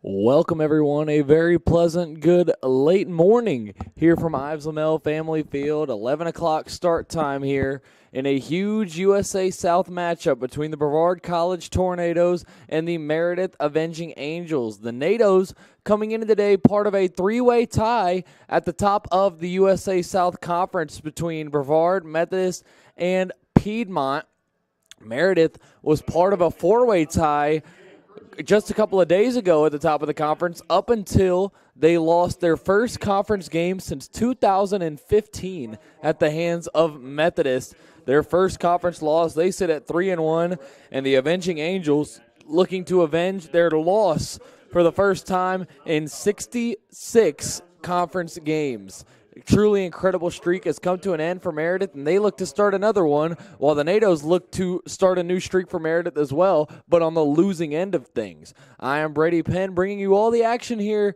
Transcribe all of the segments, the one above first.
Welcome, everyone. A very pleasant, good late morning here from Ives Lamel Family Field. 11 o'clock start time here in a huge USA South matchup between the Brevard College Tornadoes and the Meredith Avenging Angels. The NATOs coming into today part of a three-way tie at the top of the USA South Conference between Brevard, Methodist, and Piedmont. Meredith was part of a four-way tie just a couple of days ago at the top of the conference up until they lost their first conference game since 2015 at the hands of Methodist. Their first conference loss, they sit at 3-1, and the Avenging Angels looking to avenge their loss for the first time in 66 conference games. Truly incredible streak has come to an end for Meredith, and they look to start another one, while the NATOs look to start a new streak for Meredith as well, but on the losing end of things. I am Brady Penn, bringing you all the action here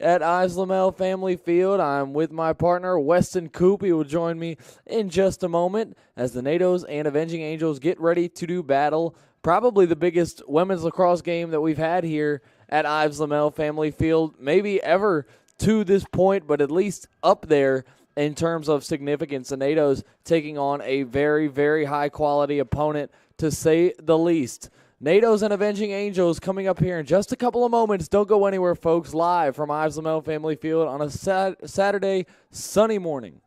at Ives Lamel Family Field. I'm with my partner, Weston Coop. He will join me in just a moment as the NATOs and Avenging Angels get ready to do battle. Probably the biggest women's lacrosse game that we've had here at Ives Lamel Family Field, maybe ever to this point, but at least up there in terms of significance. The NATOs taking on a very, very high-quality opponent, to say the least. NATOs and Avenging Angels coming up here in just a couple of moments. Don't go anywhere, folks. Live from Ives Lamel Family Field on a Saturday sunny morning.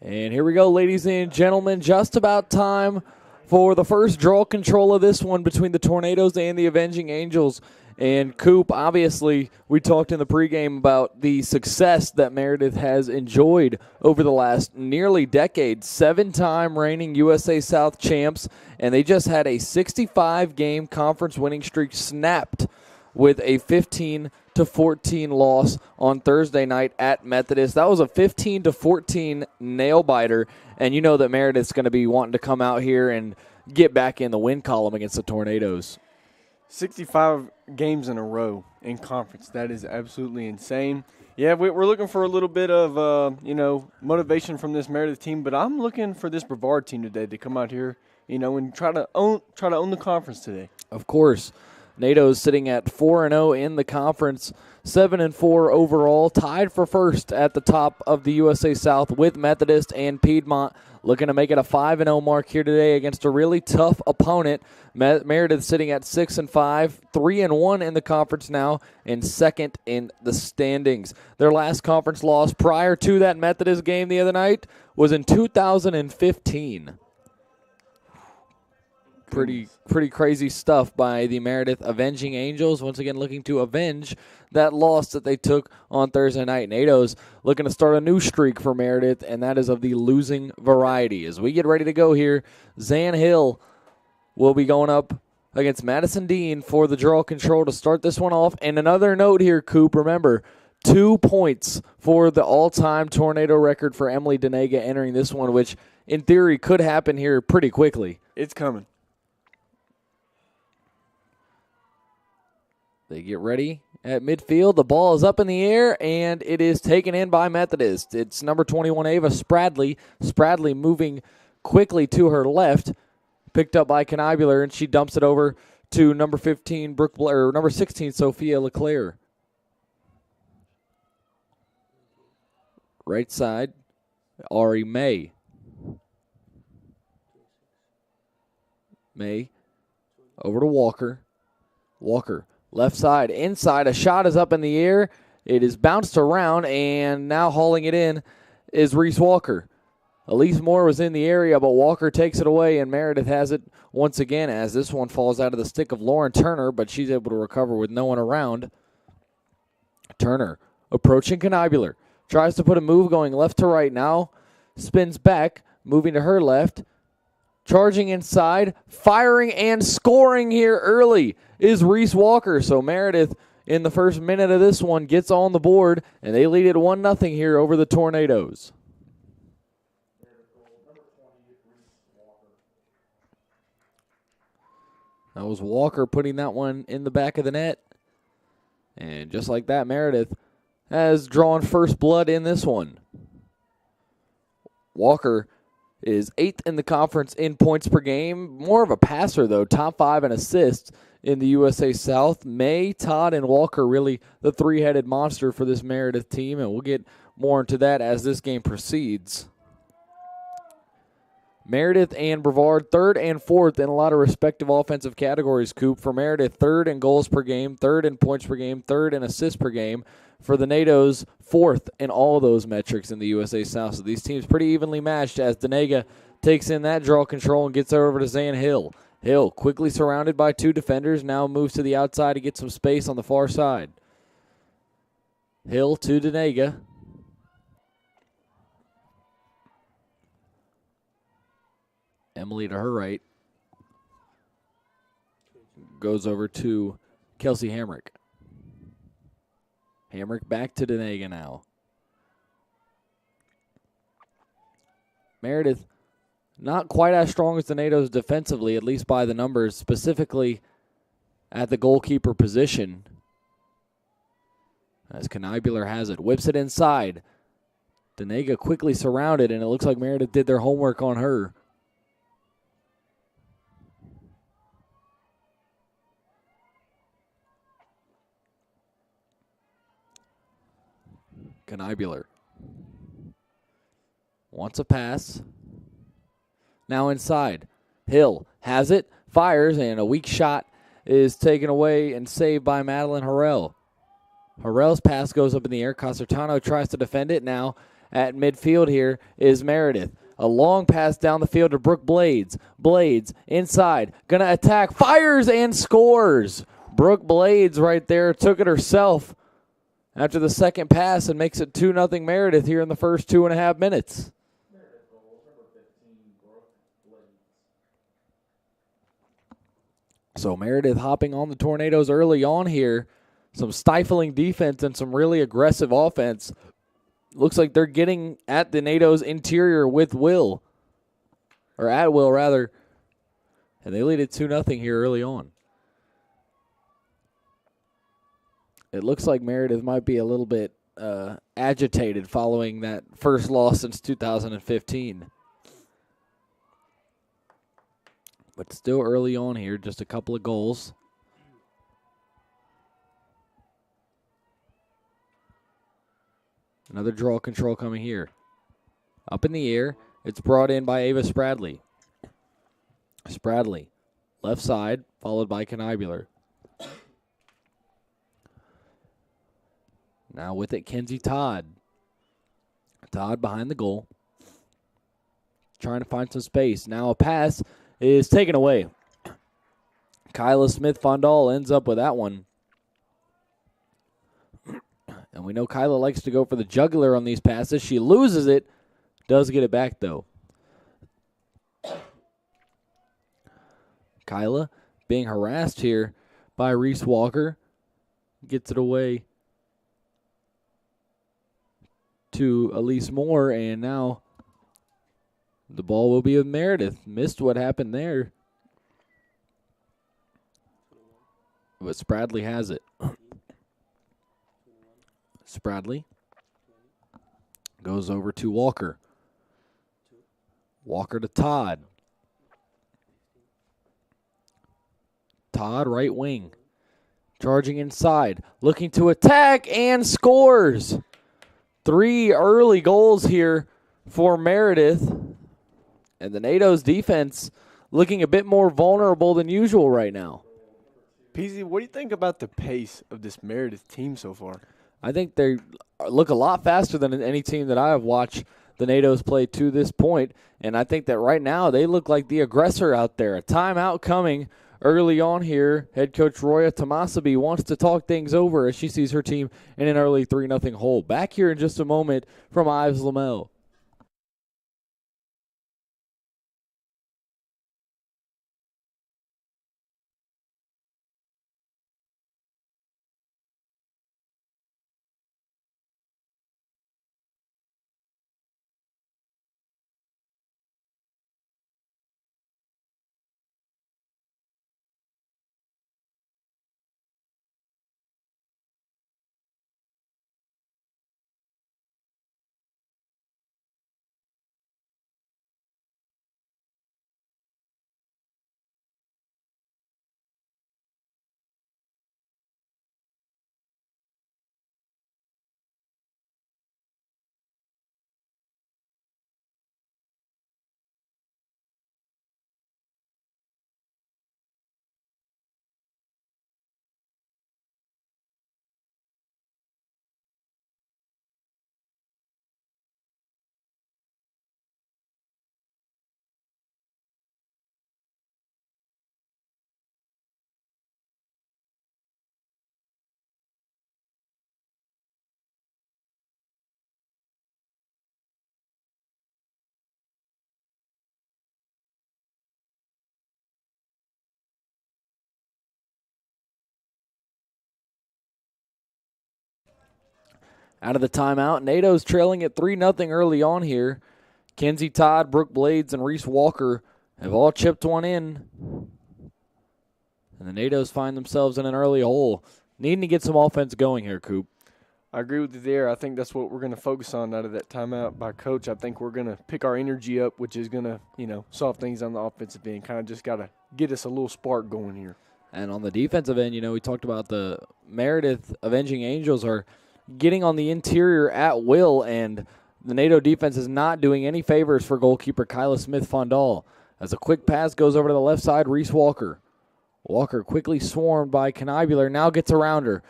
And here we go, ladies and gentlemen, just about time for the first draw control of this one between the Tornadoes and the Avenging Angels. And Coop, obviously, we talked in the pregame about the success that Meredith has enjoyed over the last nearly decade. 7-time reigning USA South champs, and they just had a 65-game conference winning streak snapped with a 15-14 loss on Thursday night at Methodist. That was a 15-14 nail-biter, and you know that Meredith's going to be wanting to come out here and get back in the win column against the Tornadoes. 65 games in a row in conference. That is absolutely insane. Yeah, we're looking for a little bit of, motivation from this Meredith team, but I'm looking for this Brevard team today to come out here, and try to own the conference today. Of course. NATO's sitting at 4-0 in the conference, 7-4 overall, tied for first at the top of the USA South with Methodist and Piedmont, looking to make it a 5-0 mark here today against a really tough opponent. Meredith sitting at 6-5, 3-1 in the conference now, and second in the standings. Their last conference loss prior to that Methodist game the other night was in 2015. Pretty crazy stuff by the Meredith Avenging Angels. Once again, looking to avenge that loss that they took on Thursday night. NATO's looking to start a new streak for Meredith, and that is of the losing variety. As we get ready to go here, Zan Hill will be going up against Madison Dean for the draw control to start this one off. And another note here, Coop, remember, 2 points for the all-time tornado record for Emily Denega entering this one, which in theory could happen here pretty quickly. It's coming. They get ready at midfield. The ball is up in the air, and it is taken in by Methodist. It's number 21, Ava Spradley. Spradley moving quickly to her left, picked up by Knibular, and she dumps it over to number 15, number 16, Sophia LeClaire. Right side, Ari May. May over to Walker. Walker. Left side, inside, a shot is up in the air. It is bounced around, and now hauling it in is Reese Walker. Elise Moore was in the area, but Walker takes it away, and Meredith has it once again as this one falls out of the stick of Lauren Turner, but she's able to recover with no one around. Turner approaching Knibular. Tries to put a move going left to right now. Spins back, moving to her left. Charging inside, firing and scoring here early is Reese Walker. So Meredith, in the first minute of this one, gets on the board, and they lead it 1-0 here over the Tornadoes. That was Walker putting that one in the back of the net. And just like that, Meredith has drawn first blood in this one. Walker is 8th in the conference in points per game. More of a passer, though. Top 5 in assists in the USA South. May, Todd, and Walker really the three-headed monster for this Meredith team, and we'll get more into that as this game proceeds. Meredith and Brevard, 3rd and 4th in a lot of respective offensive categories, Coop. For Meredith, 3rd in goals per game, 3rd in points per game, 3rd in assists per game. For the NATOs, 4th in all of those metrics in the USA South. So these teams pretty evenly matched as Denega takes in that draw control and gets over to Zan Hill. Hill, quickly surrounded by 2 defenders, now moves to the outside to get some space on the far side. Hill to Denega. Emily to her right. Goes over to Kelsey Hamrick. Hamrick back to Denega now. Meredith not quite as strong as the NATOs defensively, at least by the numbers, specifically at the goalkeeper position. As Knibular has it, whips it inside. Denega quickly surrounded, and it looks like Meredith did their homework on her. Knibular wants a pass. Now inside. Hill has it, fires, and a weak shot is taken away and saved by Madeline Harrell. Harrell's pass goes up in the air. Concertano tries to defend it now at midfield here is Meredith. A long pass down the field to Brooke Blades. Blades inside, gonna attack, fires and scores. Brooke Blades right there took it herself after the second pass and makes it 2-0 Meredith here in the first 2.5 minutes. So Meredith hopping on the Tornadoes early on here. Some stifling defense and some really aggressive offense. Looks like they're getting at the NATO's interior with will. Or at will, rather. And they lead it 2-0 here early on. It looks like Meredith might be a little bit agitated following that first loss since 2015. But still early on here, just a couple of goals. Another draw control coming here. Up in the air, it's brought in by Ava Spradley. Spradley, left side, followed by Knibular. Now with it, Kenzie Todd. Todd behind the goal. Trying to find some space. Now a pass is taken away. Kyla Smith-Fondal ends up with that one. And we know Kyla likes to go for the jugular on these passes. She loses it. Does get it back, though. Kyla being harassed here by Reese Walker. Gets it away to Elise Moore. And now the ball will be with Meredith. Missed what happened there. But Spradley has it. Spradley goes over to Walker. Walker to Todd. Todd, right wing. Charging inside. Looking to attack and scores. 3 early goals here for Meredith. And the NATO's defense looking a bit more vulnerable than usual right now. PZ, what do you think about the pace of this Meredith team so far? I think they look a lot faster than any team that I have watched the NATO's play to this point. And I think that right now they look like the aggressor out there. A timeout coming early on here. Head coach Roya Tomasabi wants to talk things over as she sees her team in an early 3-0 hole. Back here in just a moment from Ives Lamel. Out of the timeout, NATO's trailing at 3-0 early on here. Kenzie Todd, Brooke Blades, and Reese Walker have all chipped one in. And the NATO's find themselves in an early hole. Needing to get some offense going here, Coop. I agree with you there. I think that's what we're going to focus on out of that timeout by Coach. I think we're going to pick our energy up, which is going to, solve things on the offensive end. Kind of just got to get us a little spark going here. And on the defensive end, we talked about the Meredith Avenging Angels are getting on the interior at will, and the NATO defense is not doing any favors for goalkeeper Kyla Smith-Fondal. As a quick pass goes over to the left side, Reese Walker. Walker quickly swarmed by Knibular, now gets around her.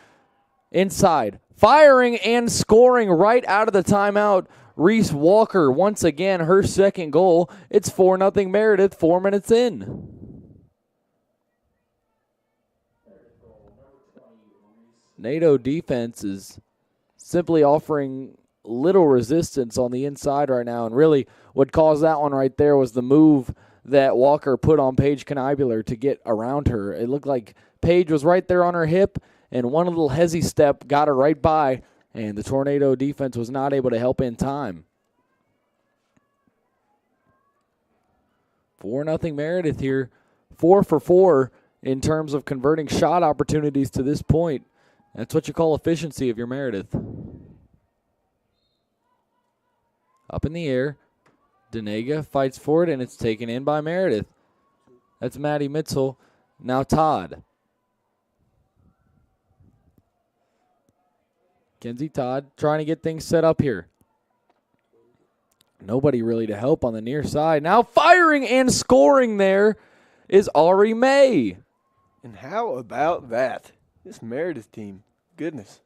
Inside, firing and scoring right out of the timeout. Reese Walker, once again, her second goal. It's 4-0 Meredith, 4 minutes in. NATO defense is simply offering little resistance on the inside right now, and really what caused that one right there was the move that Walker put on Paige Knibular to get around her. It looked like Paige was right there on her hip, and one little hezzy step got her right by, and the Tornado defense was not able to help in time. 4-0 Meredith here, 4 for 4 in terms of converting shot opportunities to this point. That's what you call efficiency of your Meredith. Up in the air. Denega fights for it, and it's taken in by Meredith. That's Maddie Mitzel. Now Todd. Kenzie Todd trying to get things set up here. Nobody really to help on the near side. Now firing and scoring there is Ari May. And how about that? This Meredith team, goodness.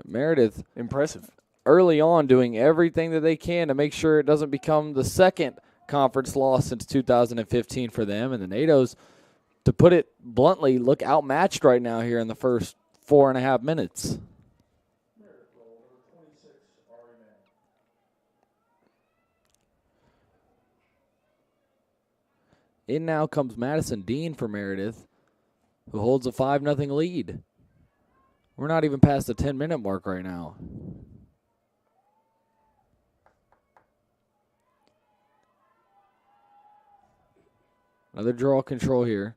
Meredith. Impressive. Early on doing everything that they can to make sure it doesn't become the second conference loss since 2015 for them. And the NATOs, to put it bluntly, look outmatched right now here in the first 4.5 minutes. In now comes Madison Dean for Meredith, who holds a 5-0 lead. We're not even past the 10-minute mark right now. Another draw control here.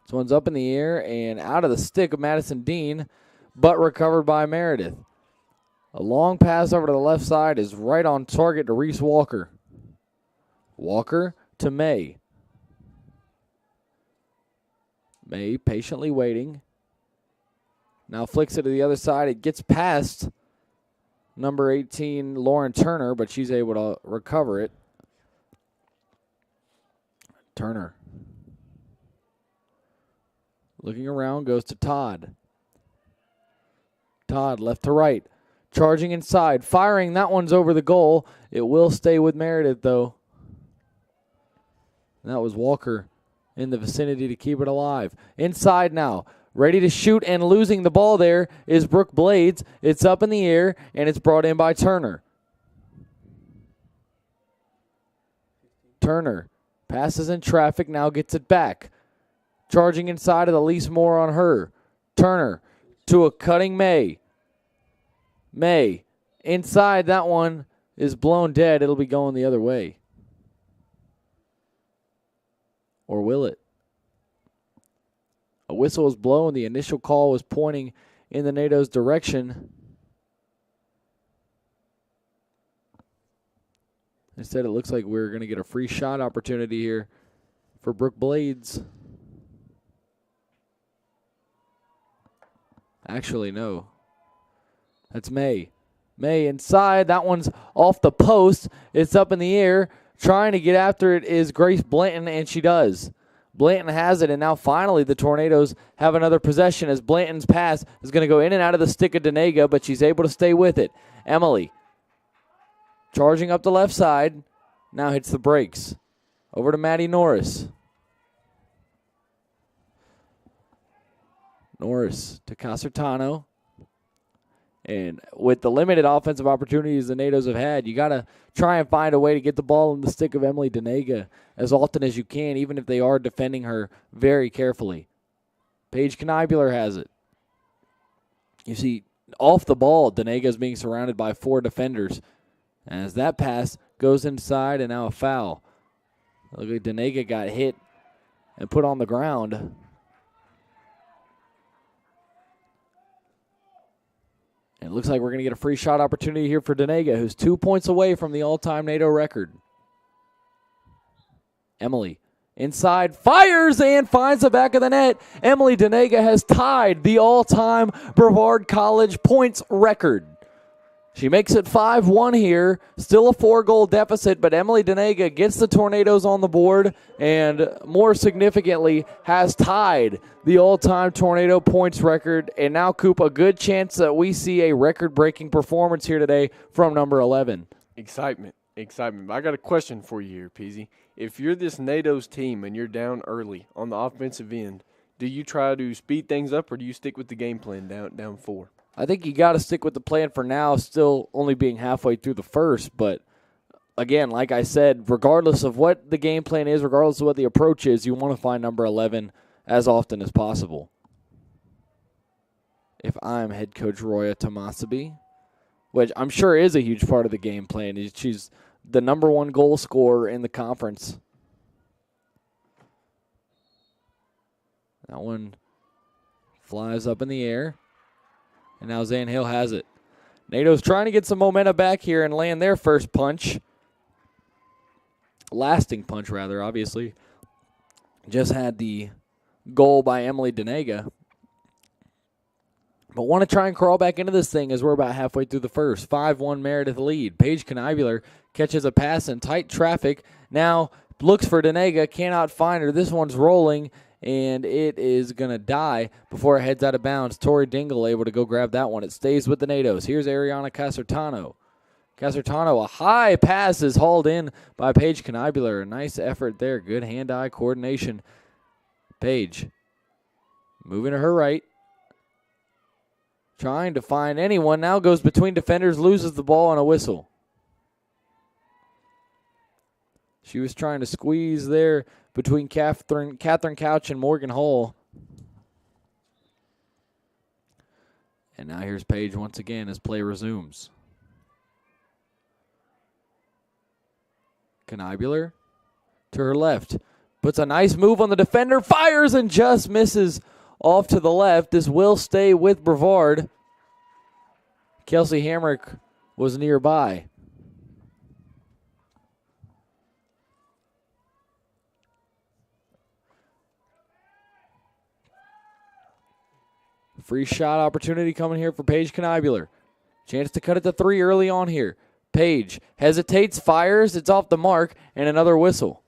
This one's up in the air and out of the stick of Madison Dean, but recovered by Meredith. A long pass over to the left side is right on target to Reese Walker. Walker to May. May patiently waiting. Now flicks it to the other side. It gets past number 18, Lauren Turner, but she's able to recover it. Turner. Looking around, goes to Todd. Todd left to right. Charging inside. Firing. That one's over the goal. It will stay with Meredith, though. And that was Walker in the vicinity to keep it alive. Inside now. Ready to shoot and losing the ball there is Brooke Blades. It's up in the air, and it's brought in by Turner. Turner passes in traffic, now gets it back. Charging inside of the least more on her. Turner to a cutting May. May inside, that one is blown dead. It'll be going the other way. Or will it? A whistle was blown. The initial call was pointing in the NATO's direction. Instead, it looks like we're going to get a free shot opportunity here for Brooke Blades. Actually, no. That's May. May inside. That one's off the post. It's up in the air. Trying to get after it is Grace Blanton, and she does. Blanton has it, and now finally the Tornadoes have another possession as Blanton's pass is going to go in and out of the stick of Denega, but she's able to stay with it. Emily charging up the left side. Now hits the brakes. Over to Maddie Norris. Norris to Casertano. And with the limited offensive opportunities the NATOs have had, you got to try and find a way to get the ball in the stick of Emily Denega as often as you can, even if they are defending her very carefully. Paige Knibular has it. You see, off the ball, Denega is being surrounded by 4 defenders. As that pass goes inside, and now a foul. Look like Denega got hit and put on the ground. And it looks like we're going to get a free shot opportunity here for Denega, who's 2 points away from the all-time NATO record. Emily inside, fires and finds the back of the net. Emily Denega has tied the all-time Brevard College points record. She makes it 5-1 here. Still a 4-goal deficit, but Emily Denega gets the Tornadoes on the board and, more significantly, has tied the all-time Tornado points record. And now, Coop, a good chance that we see a record-breaking performance here today from number 11. Excitement. I got a question for you here, Peasy. If you're this NATO's team and you're down early on the offensive end, do you try to speed things up or do you stick with the game plan down 4? I think you got to stick with the plan for now, still only being halfway through the first. But, again, like I said, regardless of what the game plan is, regardless of what the approach is, you want to find number 11 as often as possible. If I'm head coach Roya Tomasabi, which I'm sure is a huge part of the game plan, she's the number 1 goal scorer in the conference. That one flies up in the air. And now Zan Hill has it. NATO's trying to get some momentum back here and land their first punch. Lasting punch, rather, obviously. Just had the goal by Emily Denega. But want to try and crawl back into this thing as we're about halfway through the first. 5-1 Meredith lead. Paige Knibular catches a pass in tight traffic. Now looks for Denega, cannot find her. This one's rolling, and it is going to die before it heads out of bounds. Tori Dingle able to go grab that one. It stays with the NATOs. Here's Ariana Casertano. Casertano, a high pass is hauled in by Paige Knibular. A nice effort there. Good hand-eye coordination. Paige moving to her right. Trying to find anyone. Now goes between defenders, loses the ball, and a whistle. She was trying to squeeze there between Catherine Couch and Morgan Hall. And now here's Paige once again as play resumes. Knibular to her left. Puts a nice move on the defender. Fires and just misses off to the left. This will stay with Brevard. Kelsey Hamrick was nearby. Free shot opportunity coming here for Paige Knibular. Chance to cut it to 3 early on here. Paige hesitates, fires, it's off the mark, and another whistle.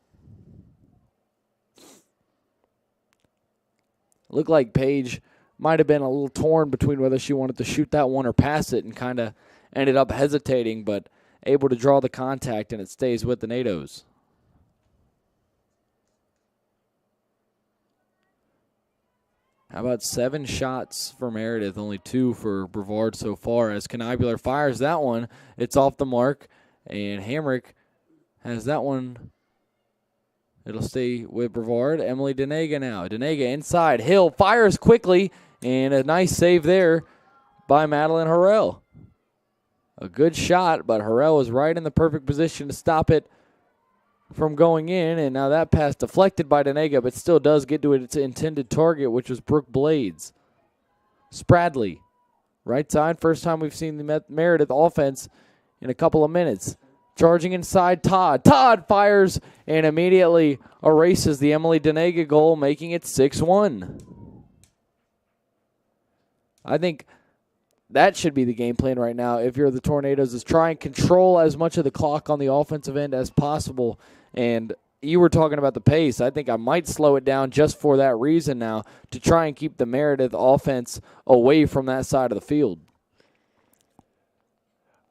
Looked like Paige might have been a little torn between whether she wanted to shoot that one or pass it, and kind of ended up hesitating, but able to draw the contact, and it stays with the NATOs. How about 7 shots for Meredith, only 2 for Brevard so far. As Knibular fires that one, it's off the mark, and Hamrick has that one. It'll stay with Brevard. Emily Denega now. Denega inside. Hill fires quickly, and a nice save there by Madeline Harrell. A good shot, but Harrell was right in the perfect position to stop it from going in, and now that pass deflected by Denega, but still does get to its intended target, which was Brooke Blades. Spradley, right side, first time we've seen the Meredith offense in a couple of minutes. Charging inside, Todd. Todd fires and immediately erases the Emily Denega goal, making it 6-1. I think that should be the game plan right now if you're the Tornadoes, is try and control as much of the clock on the offensive end as possible. And you were talking about the pace. I think I might slow it down just for that reason now, to try and keep the Meredith offense away from that side of the field.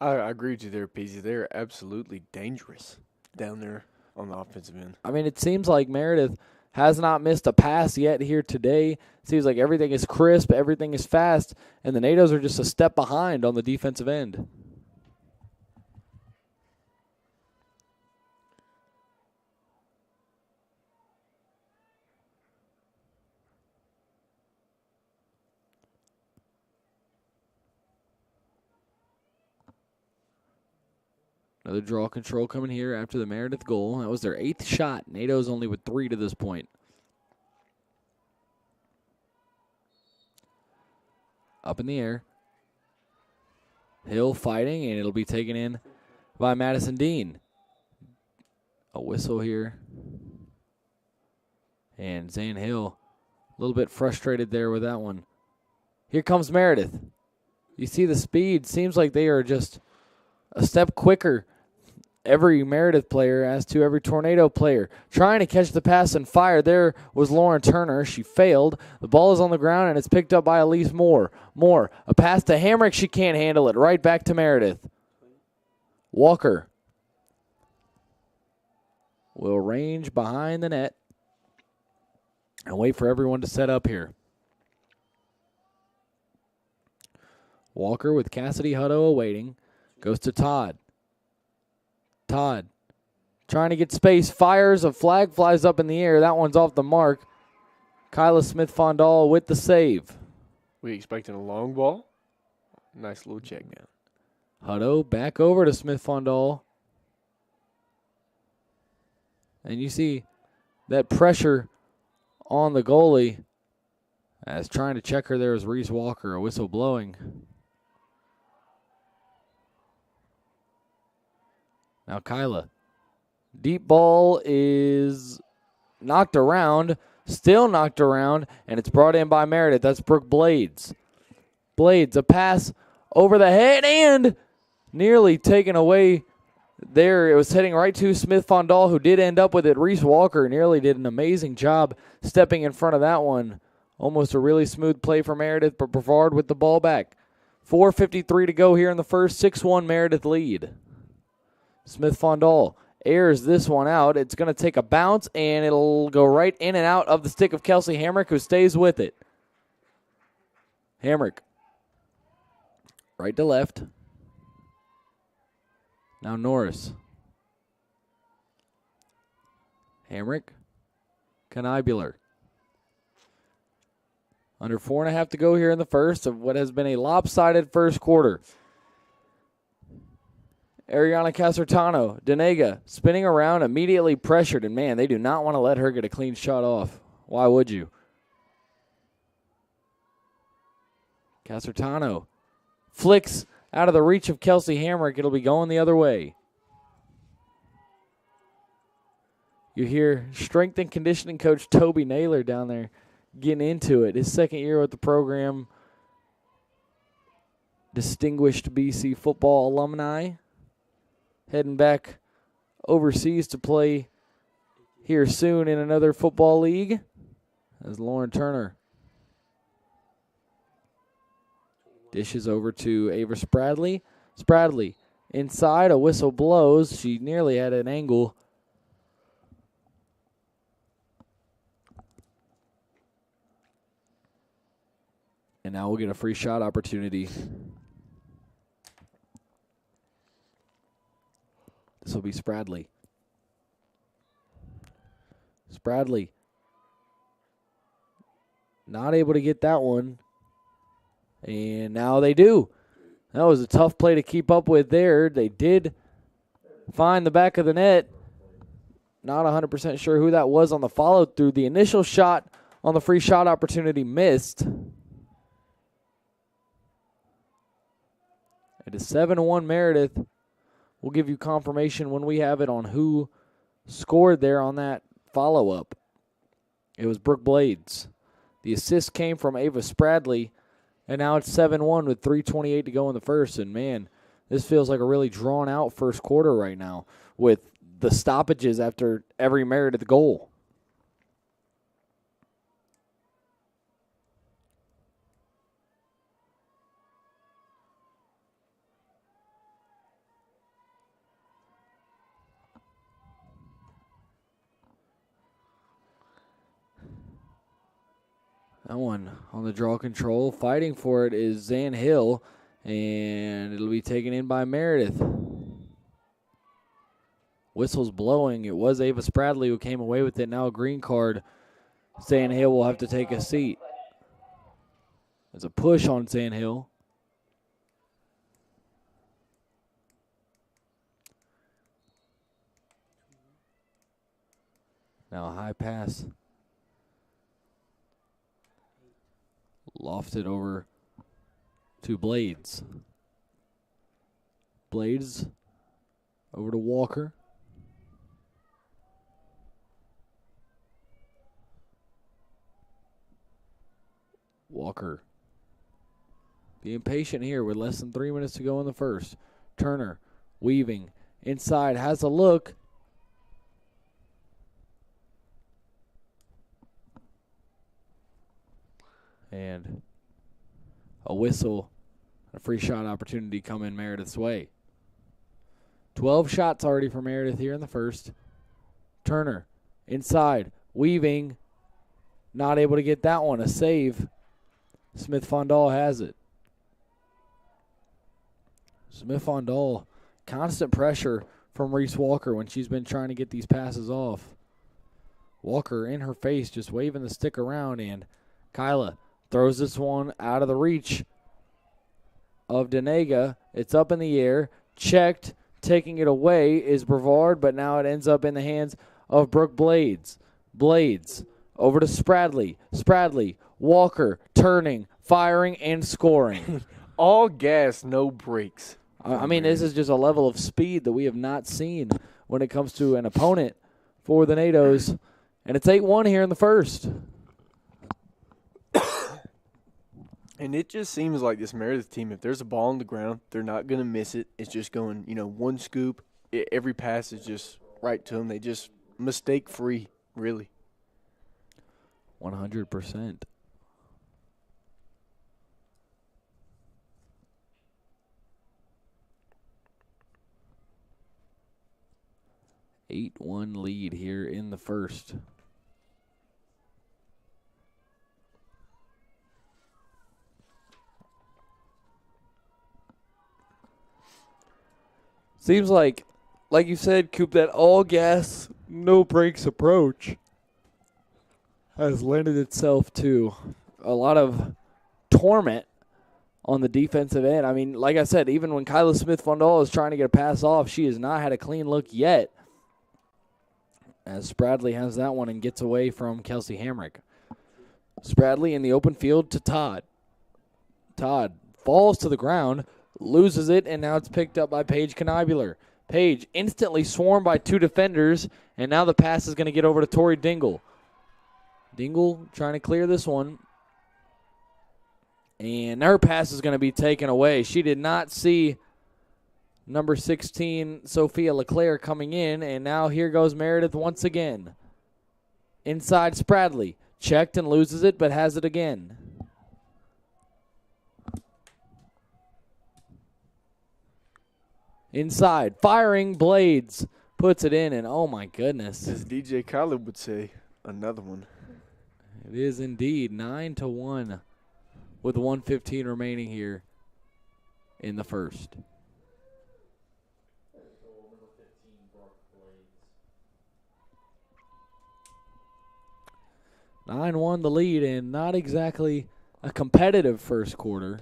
I agree with you there, Peasy. They're absolutely dangerous down there on the offensive end. I mean, it seems like Meredith has not missed a pass yet here today. Seems like everything is crisp, everything is fast, and the NATOs are just a step behind on the defensive end. Another draw control coming here after the Meredith goal. That was their 8th shot. NATO's only with 3 to this point. Up in the air. Hill fighting, and it'll be taken in by Madison Dean. A whistle here. And Zan Hill a little bit frustrated there with that one. Here comes Meredith. You see the speed. Seems like they are just a step quicker. Every Meredith player as to every Tornado player. Trying to catch the pass and fire. There was Lauren Turner. She failed. The ball is on the ground, and it's picked up by Elise Moore. Moore, a pass to Hamrick. She can't handle it. Right back to Meredith. Walker will range behind the net and wait for everyone to set up here. Walker with Cassidy Hutto awaiting. Goes to Todd. Todd trying to get space. Fires. A flag flies up in the air. That one's off the mark. Kyla Smith-Fondal with the save. We expecting a long ball. Nice little check down. Hutto back over to Smith-Fondal. And you see that pressure on the goalie as trying to check her there is Reese Walker. A whistle blowing. Now Kyla. Deep ball is knocked around. Still knocked around. And it's brought in by Meredith. That's Brooke Blades. Blades, a pass over the head and nearly taken away there. It was heading right to Smith-Fondal, who did end up with it. Reese Walker nearly did an amazing job stepping in front of that one. Almost a really smooth play for Meredith, but Brevard with the ball back. 4:53 to go here in the first. 6-1 Meredith lead. Smith-Fondal airs this one out. It's going to take a bounce, and it'll go right in and out of the stick of Kelsey Hamrick, who stays with it. Hamrick. Right to left. Now Norris. Hamrick. Knibular. Under 4.5 to go here in the first of what has been a lopsided first quarter. Ariana Casertano, Denega, spinning around, immediately pressured, and man, they do not want to let her get a clean shot off. Why would you? Casertano flicks out of the reach of Kelsey Hamrick. It'll be going the other way. You hear strength and conditioning coach Toby Naylor down there getting into it. His second year with the program. Distinguished BC football alumni. Heading back overseas to play here soon in another football league. As Lauren Turner dishes over to Ava Spradley. Spradley inside, a whistle blows. She nearly had an angle. And now we'll get a free shot opportunity. This will be Spradley. Spradley not able to get that one. And now they do. That was a tough play to keep up with there. They did find the back of the net. Not 100% sure who that was on the follow-through. The initial shot on the free shot opportunity missed. It is 7-1 Meredith. We'll give you confirmation when we have it on who scored there on that follow-up. It was Brooke Blades. The assist came from Ava Spradley, and now it's 7-1 with 3:28 to go in the first. And, man, this feels like a really drawn-out first quarter right now with the stoppages after every Meredith goal. That one on the draw control. Fighting for it is Zan Hill, and it'll be taken in by Meredith. Whistle's blowing. It was Ava Spradley who came away with it. Now a green card. Zan Hill will have to take a seat. There's a push on Zan Hill. Now a high pass. Lofted over to Blades. Blades over to Walker. Walker Being patient here with less than 3 minutes to go in the first. Turner weaving inside, has a look. And a whistle, a free shot opportunity coming Meredith's way. 12 shots already for Meredith here in the first. Turner inside, weaving, not able to get that one. A save. Smith-Fondal has it. Smith-Fondal, constant pressure from Reese Walker when she's been trying to get these passes off. Walker in her face, just waving the stick around, and Kyla throws this one out of the reach of Denega. It's up in the air, checked, taking it away is Brevard, but now it ends up in the hands of Brooke Blades. Blades over to Spradley. Spradley, Walker, turning, firing, and scoring. All gas, no brakes. I mean, this is just a level of speed that we have not seen when it comes to an opponent for the NATOs. And it's 8-1 here in the first. And it just seems like this Meredith team, if there's a ball on the ground, they're not going to miss it. It's just going, one scoop. Every pass is just right to them. They just mistake-free, really. 100%. Eight-1 lead here in the first. Seems like you said, Coop, that all gas, no brakes approach has lended itself to a lot of torment on the defensive end. I mean, like I said, even when Kyla Smith-Fondal is trying to get a pass off, she has not had a clean look yet. As Spradley has that one and gets away from Kelsey Hamrick. Spradley in the open field to Todd. Todd falls to the ground, loses it, and now it's picked up by Paige Knibular. Paige instantly swarmed by two defenders, and now the pass is going to get over to Tori Dingle. Dingle trying to clear this one. And her pass is going to be taken away. She did not see number 16, Sophia LeClaire, coming in, and now here goes Meredith once again. Inside Spradley. Checked and loses it, but has it again. Inside. Firing Blades. Puts it in, and oh my goodness. As DJ Khaled would say, another one. It is indeed 9-1 with 1:15 remaining here in the first. 9-1 the lead, and not exactly a competitive first quarter.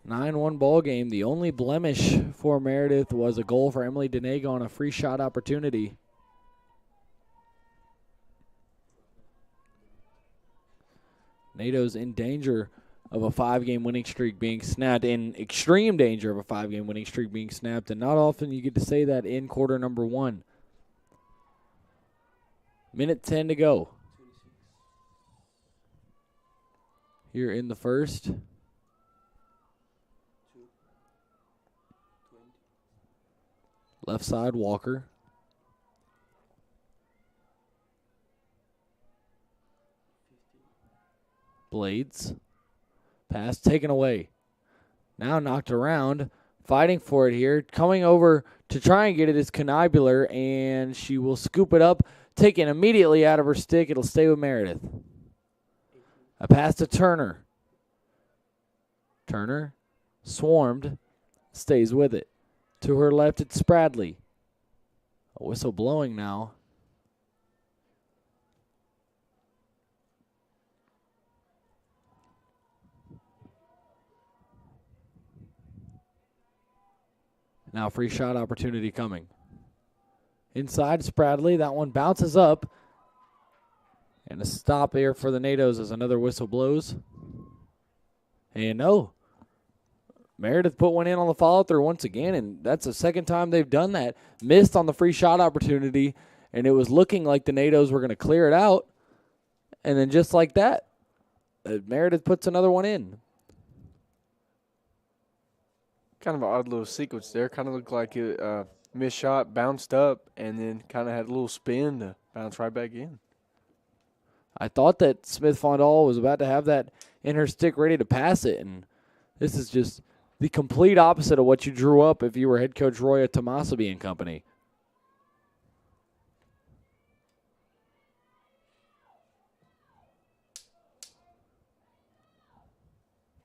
(9-1) ball game. The only blemish for Meredith was a goal for Emily Denega on a free shot opportunity. NATO's in danger of a 5-game winning streak being snapped, in extreme danger of a 5-game winning streak being snapped, and not often you get to say that in quarter number 1. Minute 10 to go here in the first. Left side, Walker. Blades. Pass taken away. Now knocked around. Fighting for it here. Coming over to try and get it is Knibular, and she will scoop it up. Taken immediately out of her stick. It'll stay with Meredith. A pass to Turner. Turner swarmed. Stays with it. To her left, it's Spradley. A whistle blowing now. Now free shot opportunity coming. Inside Spradley. That one bounces up. And a stop here for the NATOs as another whistle blows. And no. Meredith put one in on the follow-through once again, and that's the second time they've done that. Missed on the free shot opportunity, and it was looking like the NATOs were going to clear it out. And then just like that, Meredith puts another one in. Kind of an odd little sequence there. Kind of looked like it missed shot, bounced up, and then kind of had a little spin to bounce right back in. I thought that Smith Fondal was about to have that in her stick ready to pass it, and this is just the complete opposite of what you drew up if you were head coach Roya Tomasabi and company.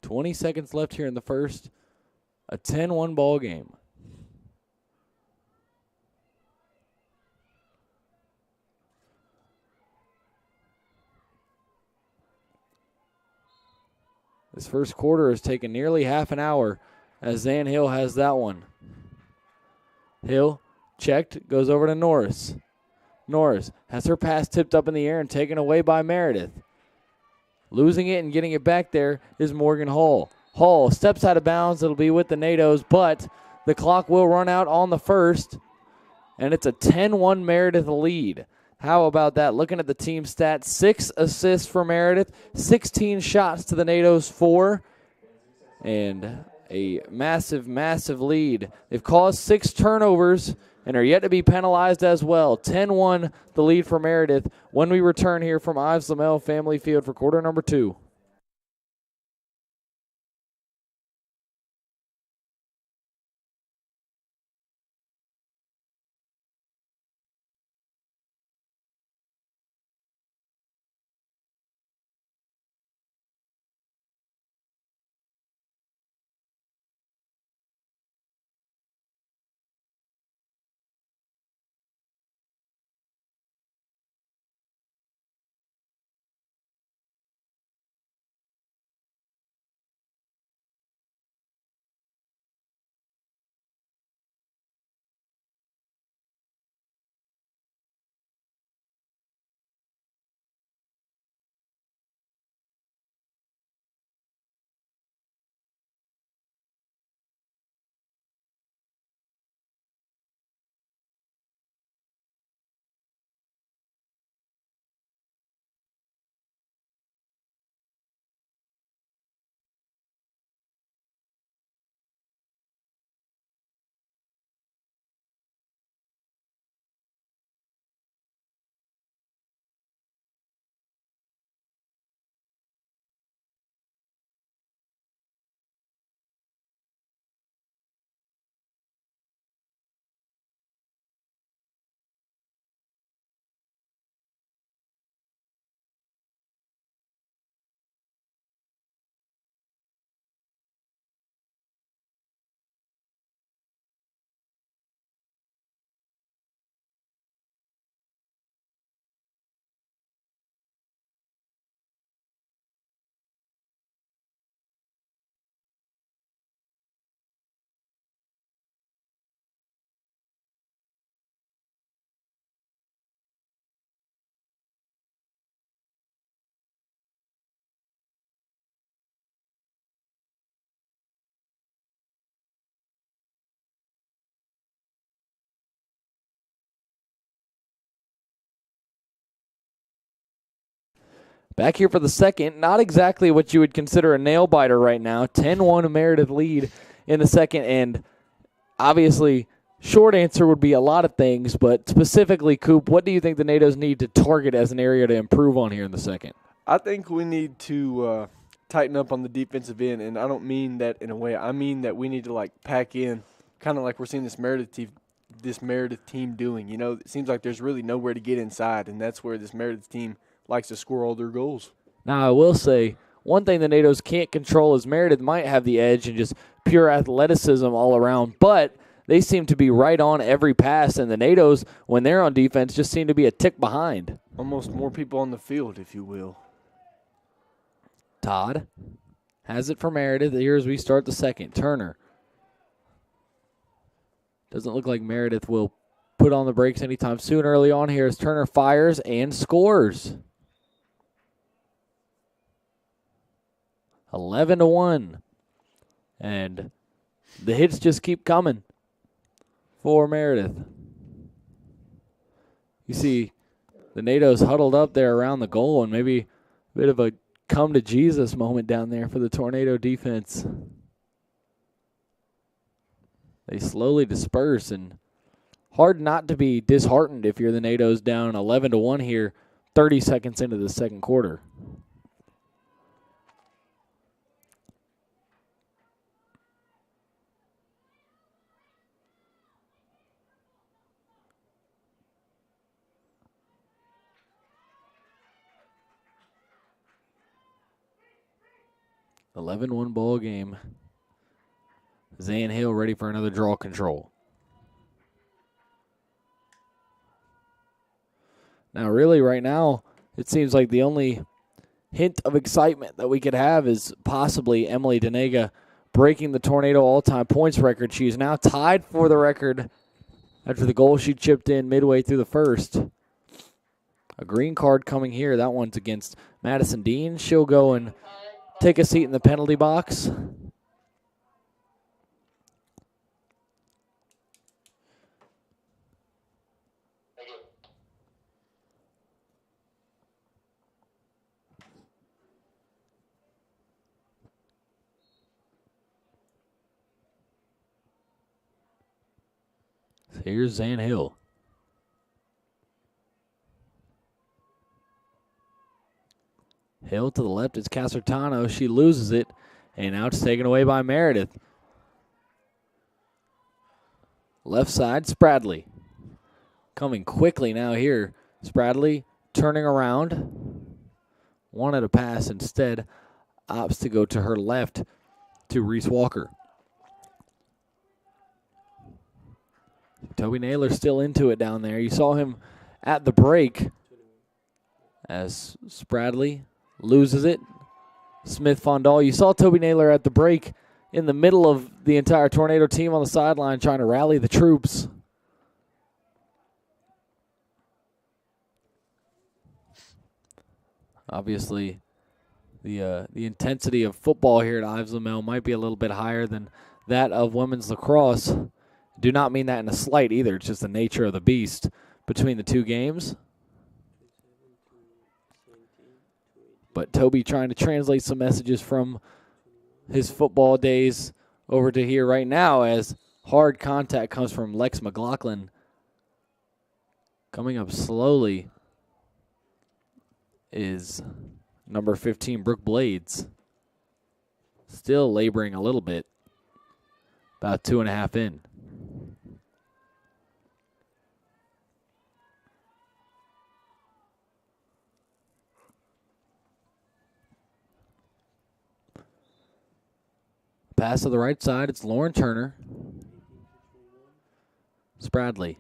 "20 seconds left here in the first. A 10-1 ball game. This first quarter has taken nearly half an hour as Zan Hill has that one. Hill checked, goes over to Norris. Norris has her pass tipped up in the air and taken away by Meredith. Losing it and getting it back there is Morgan Hall. Hall steps out of bounds. It'll be with the NATOs, but the clock will run out on the first, and it's a 10-1 Meredith lead. How about that? Looking at the team stats, 6 assists for Meredith, 16 shots to the NATOs 4, and a massive, massive lead. They've caused 6 turnovers and are yet to be penalized as well. 10-1 the lead for Meredith when we return here from Ives Lamel Family Field for quarter number 2. Back here for the second, not exactly what you would consider a nail-biter right now. 10-1 Meredith lead in the second, and obviously short answer would be a lot of things, but specifically, Coop, what do you think the NATOs need to target as an area to improve on here in the second? I think we need to tighten up on the defensive end, and I don't mean that in a way. I mean that we need to, pack in, kind of like we're seeing this Meredith team doing. You know, it seems like there's really nowhere to get inside, and that's where this Meredith team likes to score all their goals. Now, I will say, one thing the NATOs can't control is Meredith might have the edge and just pure athleticism all around, but they seem to be right on every pass, and the NATOs, when they're on defense, just seem to be a tick behind. Almost more people on the field, if you will. Todd has it for Meredith here as we start the second. Turner. Doesn't look like Meredith will put on the brakes anytime soon. Early on here as Turner fires and scores. 11-1. And The hits just keep coming for Meredith. You see the NATOs huddled up there around the goal, and maybe a bit of a come to Jesus moment down there for the Tornado defense. They slowly disperse, and hard not to be disheartened if you're the NATOs down 11-1 here, 30 seconds into the second quarter. (11-1) ball game. Zan Hill ready for another draw control. Now, really, right now, it seems like the only hint of excitement that we could have is possibly Emily Denega breaking the Tornado all-time points record. She is now tied for the record after the goal she chipped in midway through the first. A green card coming here. That one's against Madison Dean. She'll go and take a seat in the penalty box. Here's Zan Hill. Hill to the left is Casertano. She loses it, and now it's taken away by Meredith. Left side, Spradley. Coming quickly now here. Spradley turning around. Wanted a pass instead. Opts to go to her left to Reese Walker. Toby Naylor still into it down there. You saw him at the break as Spradley loses it. Smith Fondal. You saw Toby Naylor at the break in the middle of the entire Tornado team on the sideline trying to rally the troops. Obviously, the intensity of football here at Ives Lamel might be a little bit higher than that of women's lacrosse. Do not mean that in a slight either. It's just the nature of the beast between the two games. But Toby trying to translate some messages from his football days over to here right now as hard contact comes from Lex McLaughlin. Coming up slowly is number 15, Brooke Blades. Still laboring a little bit. About 2.5 in. Pass to the right side. It's Lauren Turner. Spradley.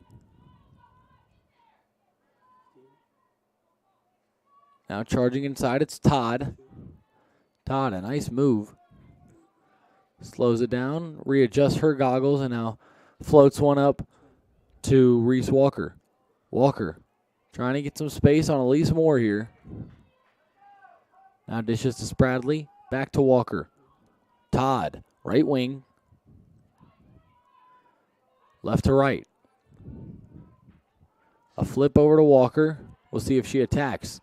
Now charging inside. It's Todd. Todd, a nice move. Slows it down. Readjusts her goggles and now floats one up to Reese Walker. Walker trying to get some space on Elise Moore here. Now dishes to Spradley. Back to Walker. Todd. Right wing. Left to right. A flip over to Walker. We'll see if she attacks.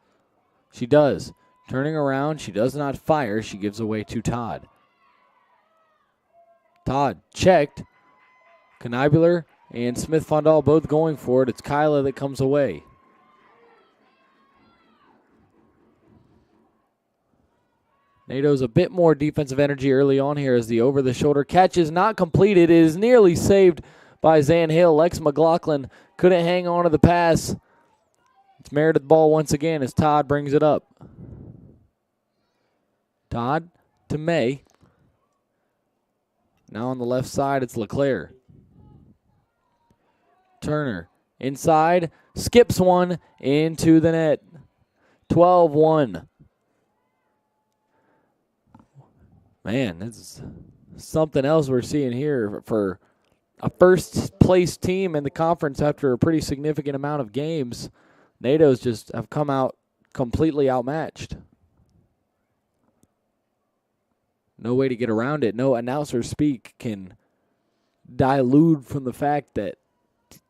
She does. Turning around. She does not fire. She gives away to Todd. Todd checked. Knibular and Smith Fondal both going for it. It's Kyla that comes away. NATO's a bit more defensive energy early on here as the over-the-shoulder catch is not completed. It is nearly saved by Zan Hill. Lex McLaughlin couldn't hang on to the pass. It's Meredith ball once again as Todd brings it up. Todd to May. Now on the left side, it's LeClaire. Turner inside, skips one into the net. 12-1. Man, this is something else we're seeing here for a first-place team in the conference after a pretty significant amount of games. NATO's just have come out completely outmatched. No way to get around it. No announcer speak can dilute from the fact that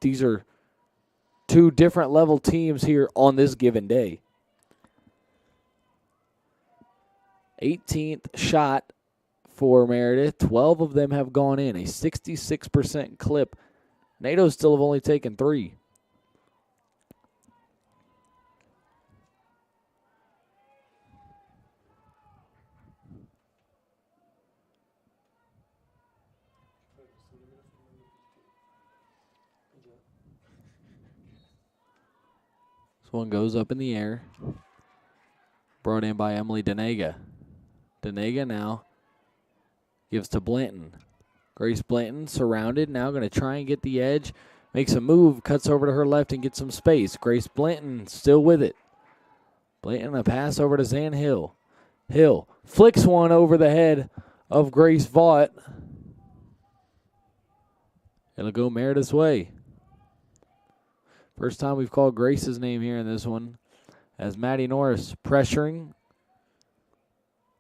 these are two different level teams here on this given day. 18th shot for Meredith. 12 of them have gone in, a 66% clip. NATO still have only taken 3. This one goes up in the air. Brought in by Emily Denega. Denega now gives to Blanton. Grace Blanton surrounded, now going to try and get the edge. Makes a move, cuts over to her left and gets some space. Grace Blanton still with it. Blanton a pass over to Zan Hill. Hill flicks one over the head of Grace Vaught. It'll go Meredith's way. First time we've called Grace's name here in this one. As Maddie Norris pressuring.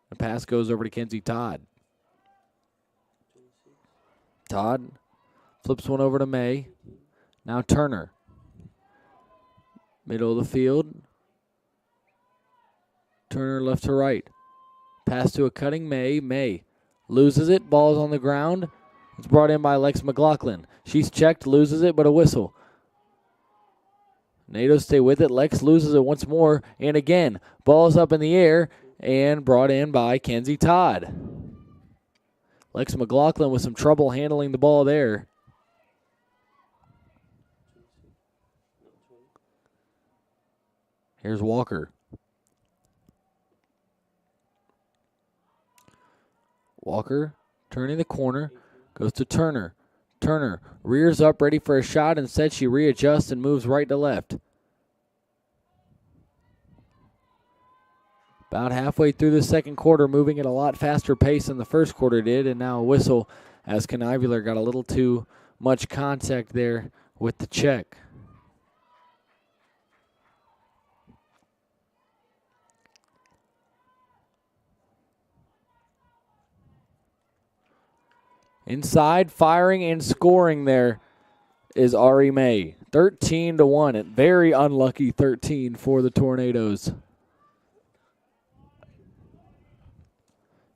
The pass goes over to Kenzie Todd. Todd flips one over to May. Now Turner. Middle of the field. Turner left to right. Pass to a cutting May. May loses it. Ball's on the ground. It's brought in by Lex McLaughlin. She's checked, loses it, but a whistle. NATO stay with it. Lex loses it once more. And again, ball's up in the air and brought in by Kenzie Todd. Lex McLaughlin with some trouble handling the ball there. Here's Walker. Walker turning the corner. Goes to Turner. Turner rears up, ready for a shot. Instead, she readjusts and moves right to left. About halfway through the second quarter, moving at a lot faster pace than the first quarter did, and now a whistle as Kniveler got a little too much contact there with the check. Inside, firing and scoring there is Ari May. 13-1. Very unlucky 13 for the Tornadoes.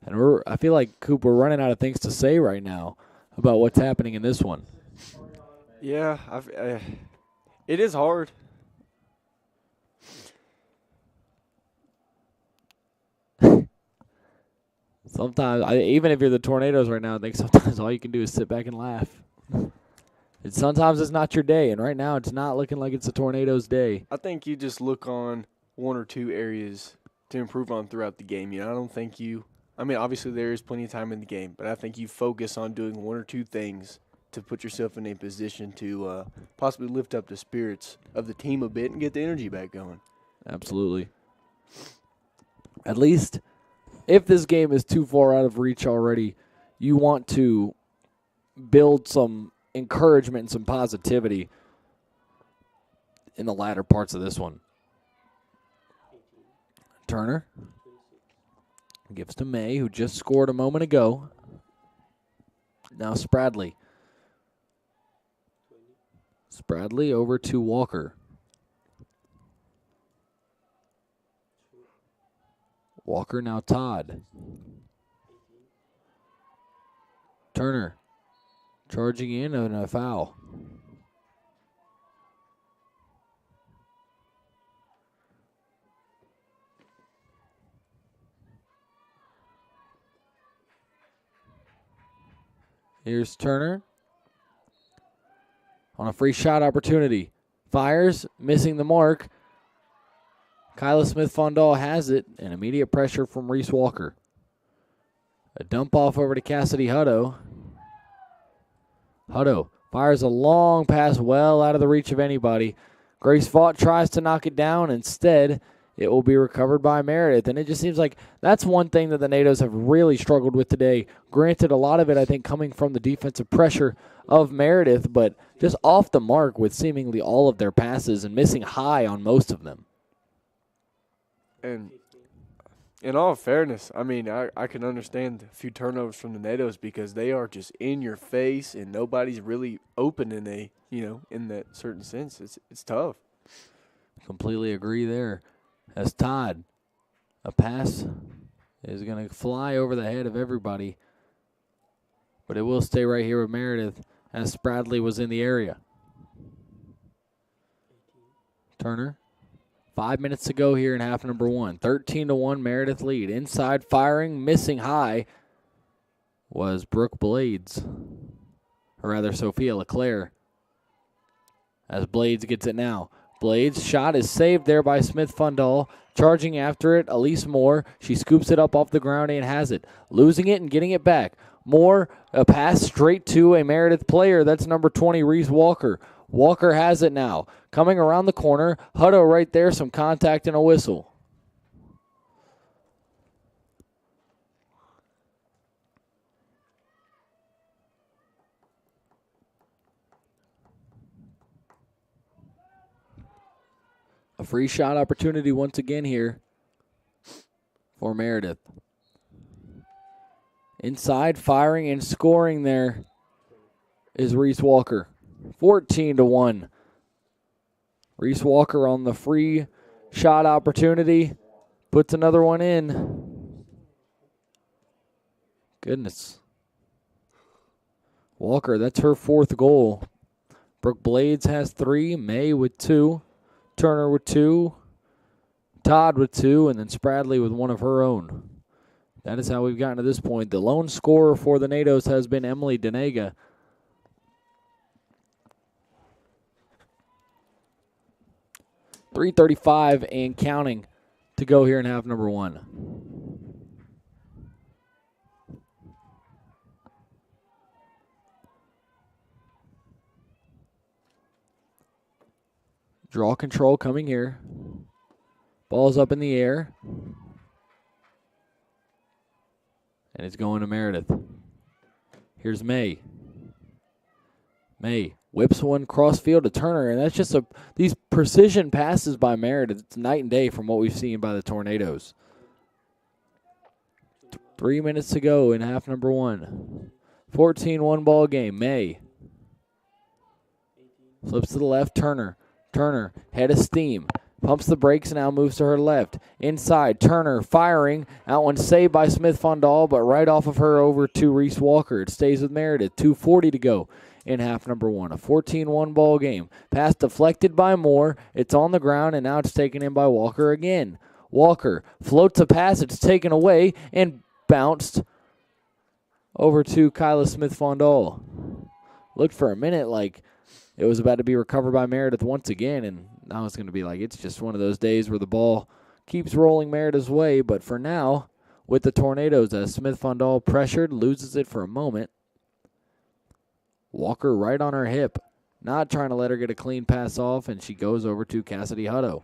And I feel like, Coop, we're running out of things to say right now about what's happening in this one. Yeah, it is hard. Sometimes, even if you're the Tornadoes right now, I think sometimes all you can do is sit back and laugh. And sometimes it's not your day, and right now it's not looking like it's the Tornadoes' day. I think you just look on one or two areas to improve on throughout the game. I don't think obviously there is plenty of time in the game, but I think you focus on doing one or two things to put yourself in a position to possibly lift up the spirits of the team a bit and get the energy back going. Absolutely. At least, if this game is too far out of reach already, you want to build some encouragement and some positivity in the latter parts of this one. Turner gives to May, who just scored a moment ago. Now Spradley. Spradley over to Walker. Walker, now Todd. Turner charging in and a foul. Here's Turner on a free shot opportunity. Fires, missing the mark. Kyla Smith-Fondal has it, and immediate pressure from Reese Walker. A dump off over to Cassidy Hutto. Hutto fires a long pass well out of the reach of anybody. Grace Vaught tries to knock it down. Instead, it will be recovered by Meredith. And it just seems like that's one thing that the NATOs have really struggled with today. Granted, a lot of it, I think, coming from the defensive pressure of Meredith, but just off the mark with seemingly all of their passes and missing high on most of them. And In all fairness, I mean, I can understand a few turnovers from the NATOs because they are just in your face and nobody's really open in in that certain sense. It's tough. Completely agree there. As Todd, a pass is going to fly over the head of everybody, but it will stay right here with Meredith as Spradley was in the area. Turner. 5 minutes to go here in half number one. 13-1 Meredith lead. Inside firing, missing high was Brooke Blades. Or rather, Sophia LeClaire. As Blades gets it now. Blades' shot is saved there by Smith Fundal. Charging after it, Elise Moore. She scoops it up off the ground and has it. Losing it and getting it back. Moore, a pass straight to a Meredith player. That's number 20, Reese Walker. Walker has it now. Coming around the corner. Hutto right there. Some contact and a whistle. A free shot opportunity once again here for Meredith. Inside, firing and scoring there is Reese Walker. 14-1. Reese Walker on the free shot opportunity. Puts another one in. Goodness. Walker, that's her fourth goal. Brooke Blades has 3. May with 2. Turner with 2. Todd with 2. And then Spradley with 1 of her own. That is how we've gotten to this point. The lone scorer for the NATOs has been Emily Denega. .335 and counting to go here in half number one. Draw control coming here. Ball's up in the air. And it's going to Meredith. Here's May. May whips one cross field to Turner, and that's just these precision passes by Meredith. It's night and day from what we've seen by the Tornadoes. 3 minutes to go in half number one. 14-1 ball game. May flips to the left. Turner. Turner, head of steam. Pumps the brakes and now moves to her left. Inside, Turner firing. That one saved by Smith Fundal, but right off of her over to Reese Walker. It stays with Meredith. 2:40 to go in half number one. A 14-1 ball game. Pass deflected by Moore. It's on the ground, and now it's taken in by Walker again. Walker floats a pass. It's taken away and bounced over to Kyla Smith Fundal. Looked for a minute like it was about to be recovered by Meredith once again, and now it's going to be like it's just one of those days where the ball keeps rolling Meredith's way. But for now, with the Tornadoes, as Smith Fundal pressured, loses it for a moment. Walker right on her hip, not trying to let her get a clean pass off, and she goes over to Cassidy Hutto.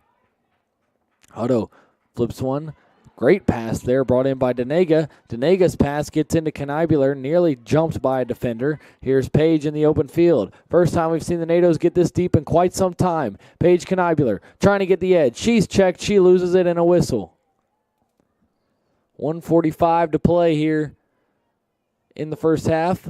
Hutto flips one. Great pass there brought in by Denega. Denega's pass gets into Knibular, nearly jumped by a defender. Here's Paige in the open field. First time we've seen the NATOs get this deep in quite some time. Paige Knibular trying to get the edge. She's checked. She loses it in a whistle. 1:45 to play here in the first half.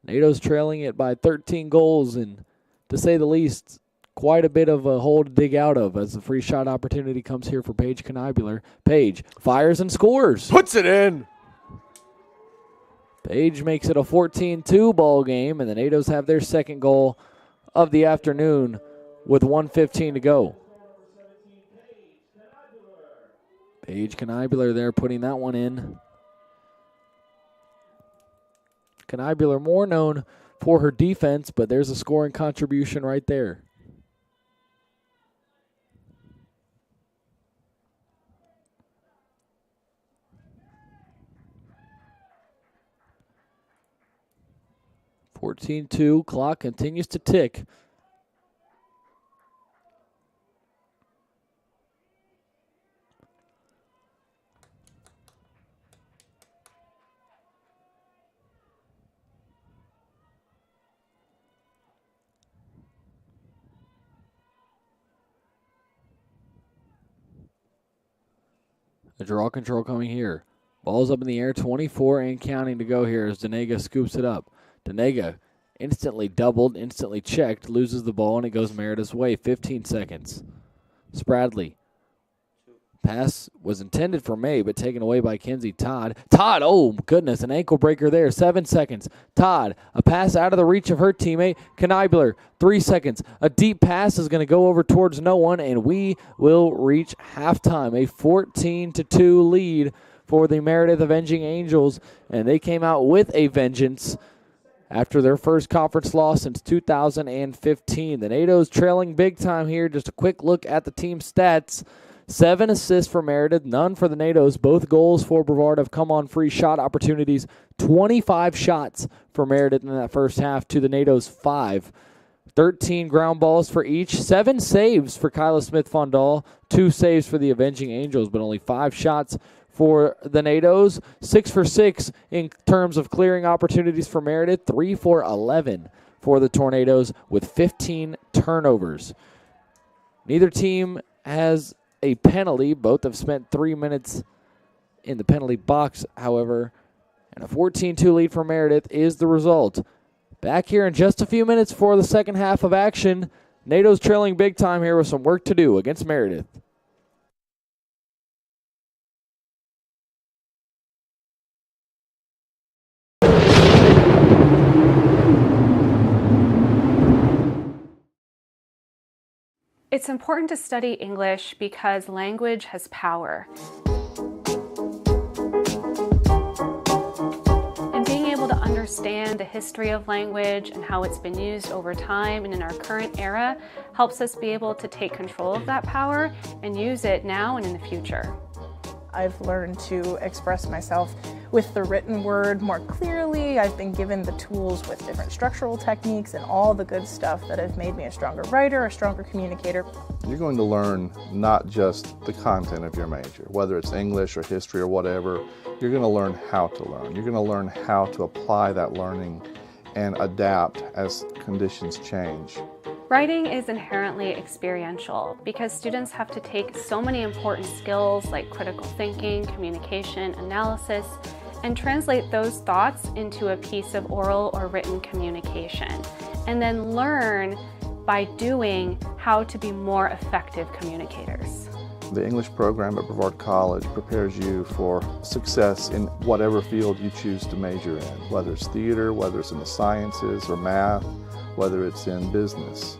NATO's trailing it by 13 goals, and to say the least, quite a bit of a hole to dig out of as the free shot opportunity comes here for Paige Knibular. Paige fires and scores. Puts it in. Paige makes it a 14-2 ball game, and the NATOs have their second goal of the afternoon with 1:15 to go. Paige Knibular there putting that one in. Knibular more known for her defense, but there's a scoring contribution right there. (14-2). Clock continues to tick. The draw control coming here. Ball's up in the air, 24 and counting to go here as Denega scoops it up. Denega instantly doubled, instantly checked, loses the ball, and it goes Meredith's way. 15 seconds. Spradley. Pass was intended for May, but taken away by Kenzie Todd. Todd, oh goodness, an ankle breaker there. 7 seconds. Todd, a pass out of the reach of her teammate. Knibler, 3 seconds. A deep pass is going to go over towards no one, and we will reach halftime. A 14-2 lead for the Meredith Avenging Angels, and they came out with a vengeance after their first conference loss since 2015. The NATO's trailing big time here. Just a quick look at the team stats. 7 assists for Meredith, none for the NATO's. Both goals for Brevard have come on free shot opportunities. 25 shots for Meredith in that first half to the NATO's 5. 13 ground balls for each. 7 saves for Kyla Smith-Fondal. 2 saves for the Avenging Angels, but only 5 shots for the NATO's. 6 for 6 in terms of clearing opportunities for Meredith. 3 for 11 for the Tornadoes with 15 turnovers. Neither team has a penalty. Both have spent 3 minutes in the penalty box, however, and a 14-2 lead for Meredith is the result. Back here in just a few minutes for the second half of action. NATO's trailing big time here with some work to do against Meredith. It's important to study English because language has power. And being able to understand the history of language and how it's been used over time and in our current era helps us be able to take control of that power and use it now and in the future. I've learned to express myself with the written word more clearly. I've been given the tools with different structural techniques and all the good stuff that have made me a stronger writer, a stronger communicator. You're going to learn not just the content of your major, whether it's English or history or whatever. You're going to learn how to learn. You're going to learn how to apply that learning and adapt as conditions change. Writing is inherently experiential because students have to take so many important skills like critical thinking, communication, analysis, and translate those thoughts into a piece of oral or written communication, and then learn by doing how to be more effective communicators. The English program at Brevard College prepares you for success in whatever field you choose to major in, whether it's theater, whether it's in the sciences or math, whether it's in business.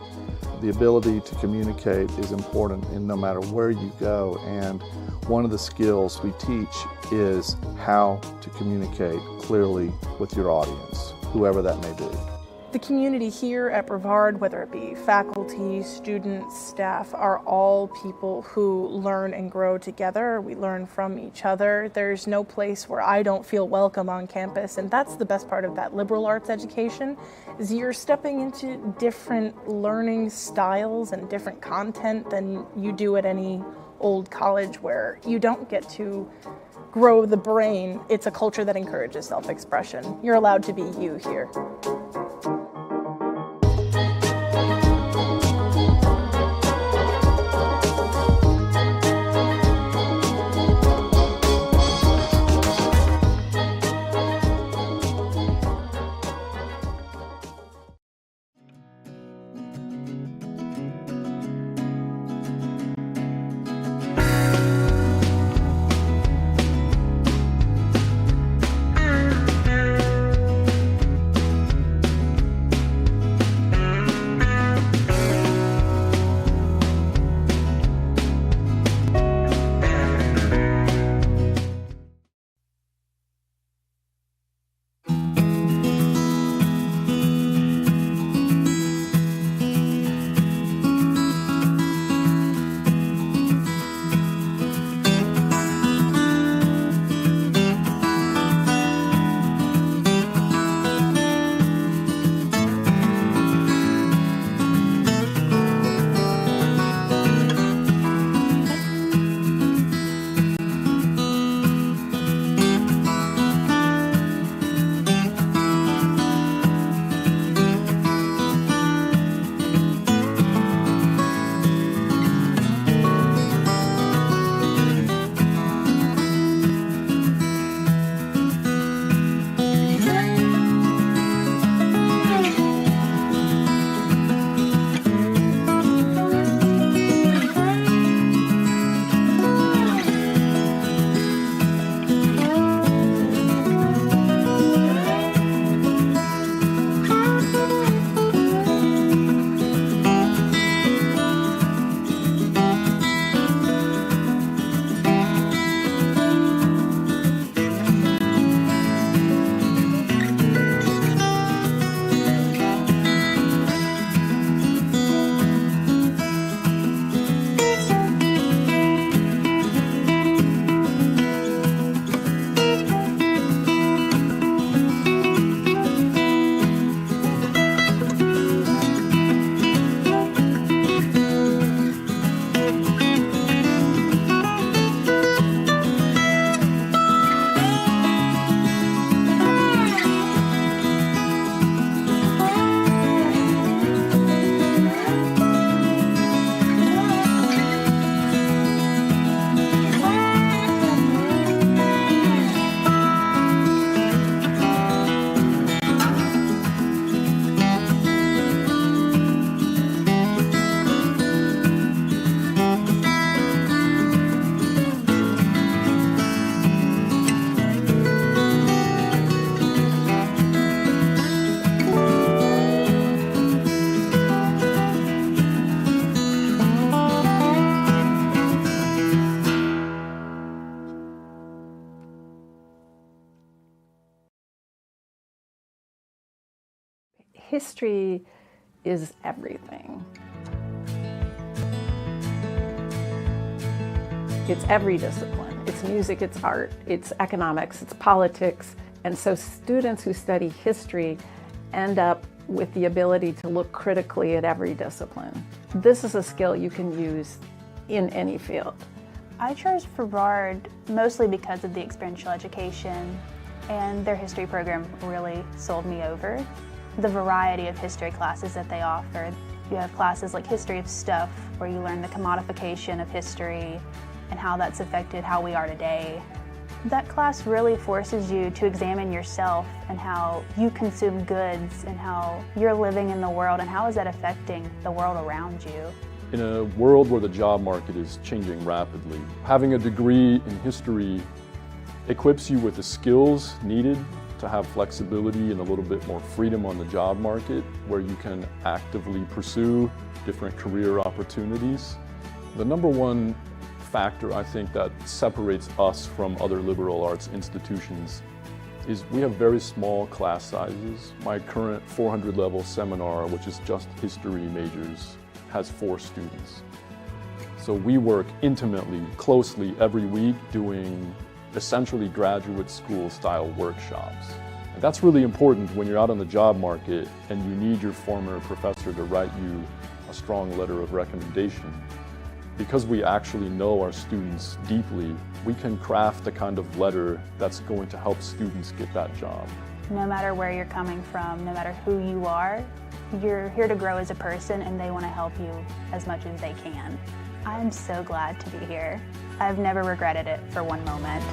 The ability to communicate is important in no matter where you go, and one of the skills we teach is how to communicate clearly with your audience, whoever that may be. The community here at Brevard, whether it be faculty, students, staff, are all people who learn and grow together. We learn from each other. There's no place where I don't feel welcome on campus, and that's the best part of that liberal arts education, is you're stepping into different learning styles and different content than you do at any old college where you don't get to grow the brain. It's a culture that encourages self-expression. You're allowed to be you here. History is everything. It's every discipline. It's music, it's art, it's economics, it's politics. And so students who study history end up with the ability to look critically at every discipline. This is a skill you can use in any field. I chose Brevard mostly because of the experiential education, and their history program really sold me over. The variety of history classes that they offer. You have classes like History of Stuff, where you learn the commodification of history and how that's affected how we are today. That class really forces you to examine yourself and how you consume goods and how you're living in the world and how is that affecting the world around you. In a world where the job market is changing rapidly, having a degree in history equips you with the skills needed to have flexibility and a little bit more freedom on the job market, where you can actively pursue different career opportunities. The number one factor I think that separates us from other liberal arts institutions is we have very small class sizes. My current 400 level seminar, which is just history majors, has 4 students. So we work intimately, closely every week doing essentially graduate school style workshops. And that's really important when you're out on the job market and you need your former professor to write you a strong letter of recommendation. Because we actually know our students deeply, we can craft the kind of letter that's going to help students get that job. No matter where you're coming from, no matter who you are, you're here to grow as a person and they want to help you as much as they can. I'm so glad to be here. I've never regretted it for one moment.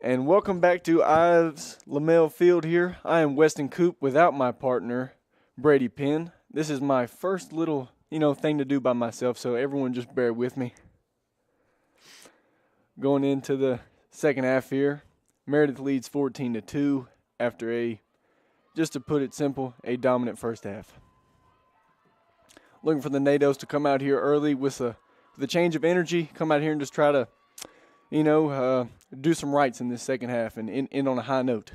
And welcome back to Ives Lamel Field here. I am Weston Coop without my partner, Brady Penn. This is my first little, thing to do by myself, so everyone just bear with me. Going into the second half here. Meredith leads 14-2 after just to put it simple, a dominant first half. Looking for the NATOs to come out here early with a change of energy, come out here and just try to, do some rights in this second half and end on a high note.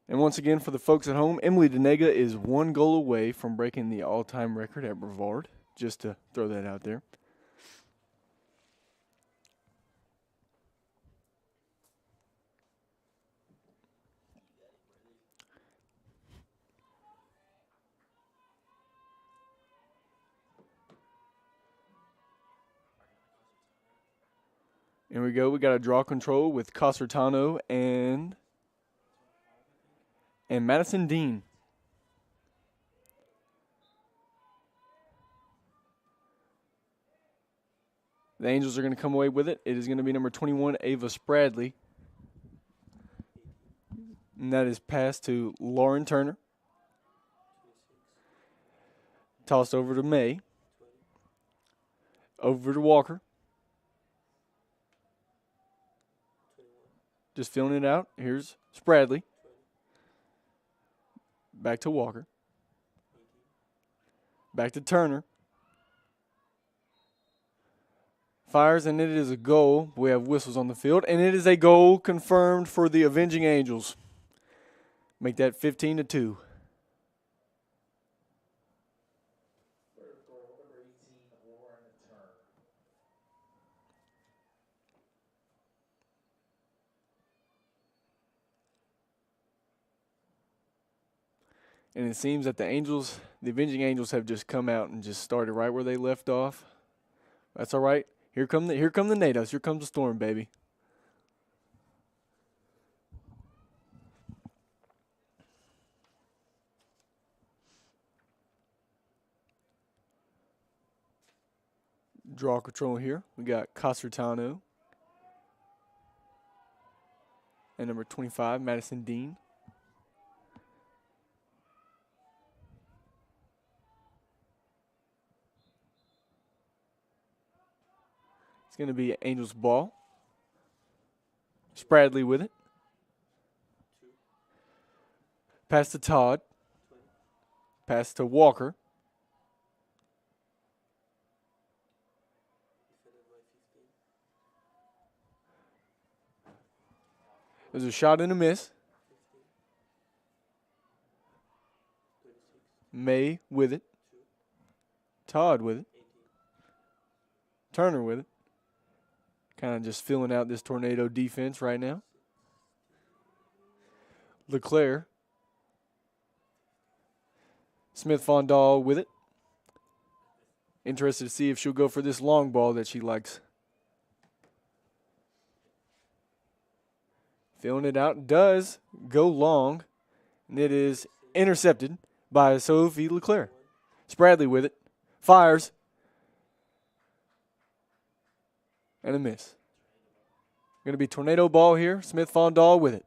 And once again, for the folks at home, Emily Denega is 1 goal away from breaking the all-time record at Brevard, just to throw that out there. Here we go. We got a draw control with Casertano and Madison Dean. The Angels are going to come away with it. It is going to be number 21, Ava Spradley. And that is passed to Lauren Turner. Tossed over to May. Over to Walker. Just filling it out. Here's Spradley. Back to Walker. Back to Turner. Fires, and it is a goal. We have whistles on the field, and it is a goal confirmed for the Avenging Angels. Make that 15-2. And it seems that the Avenging Angels have just come out and just started right where they left off. That's all right. Here come the NATOs. Here comes the storm, baby. Draw control here. We got Casertano and number 25, Madison Dean. It's going to be Angels ball. Spradley with it. Pass to Todd. Pass to Walker. There's a shot and a miss. May with it. Todd with it. Turner with it. Kind of just filling out this tornado defense right now. LeClaire. Smith-Fondal with it. Interested to see if she'll go for this long ball that she likes. Filling it out. Does go long. And it is intercepted by Sophie LeClaire. Spradley with it. Fires. And a miss. Going to be tornado ball here. Smith-Fondal with it.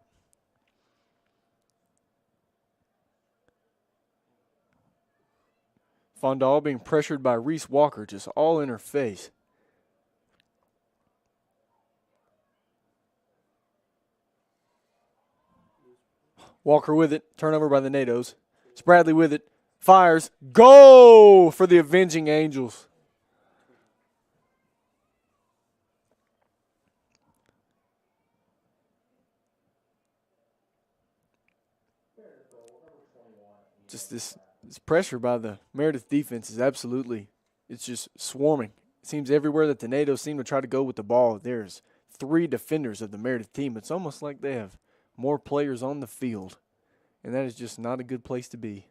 Fondal being pressured by Reese Walker, just all in her face. Walker with it. Turnover by the NATOs. Spradley with it. Fires. Goal for the Avenging Angels. Just this pressure by the Meredith defense is absolutely, it's just swarming. It seems everywhere that the NATOs seem to try to go with the ball, there's 3 defenders of the Meredith team. It's almost like they have more players on the field, and that is just not a good place to be.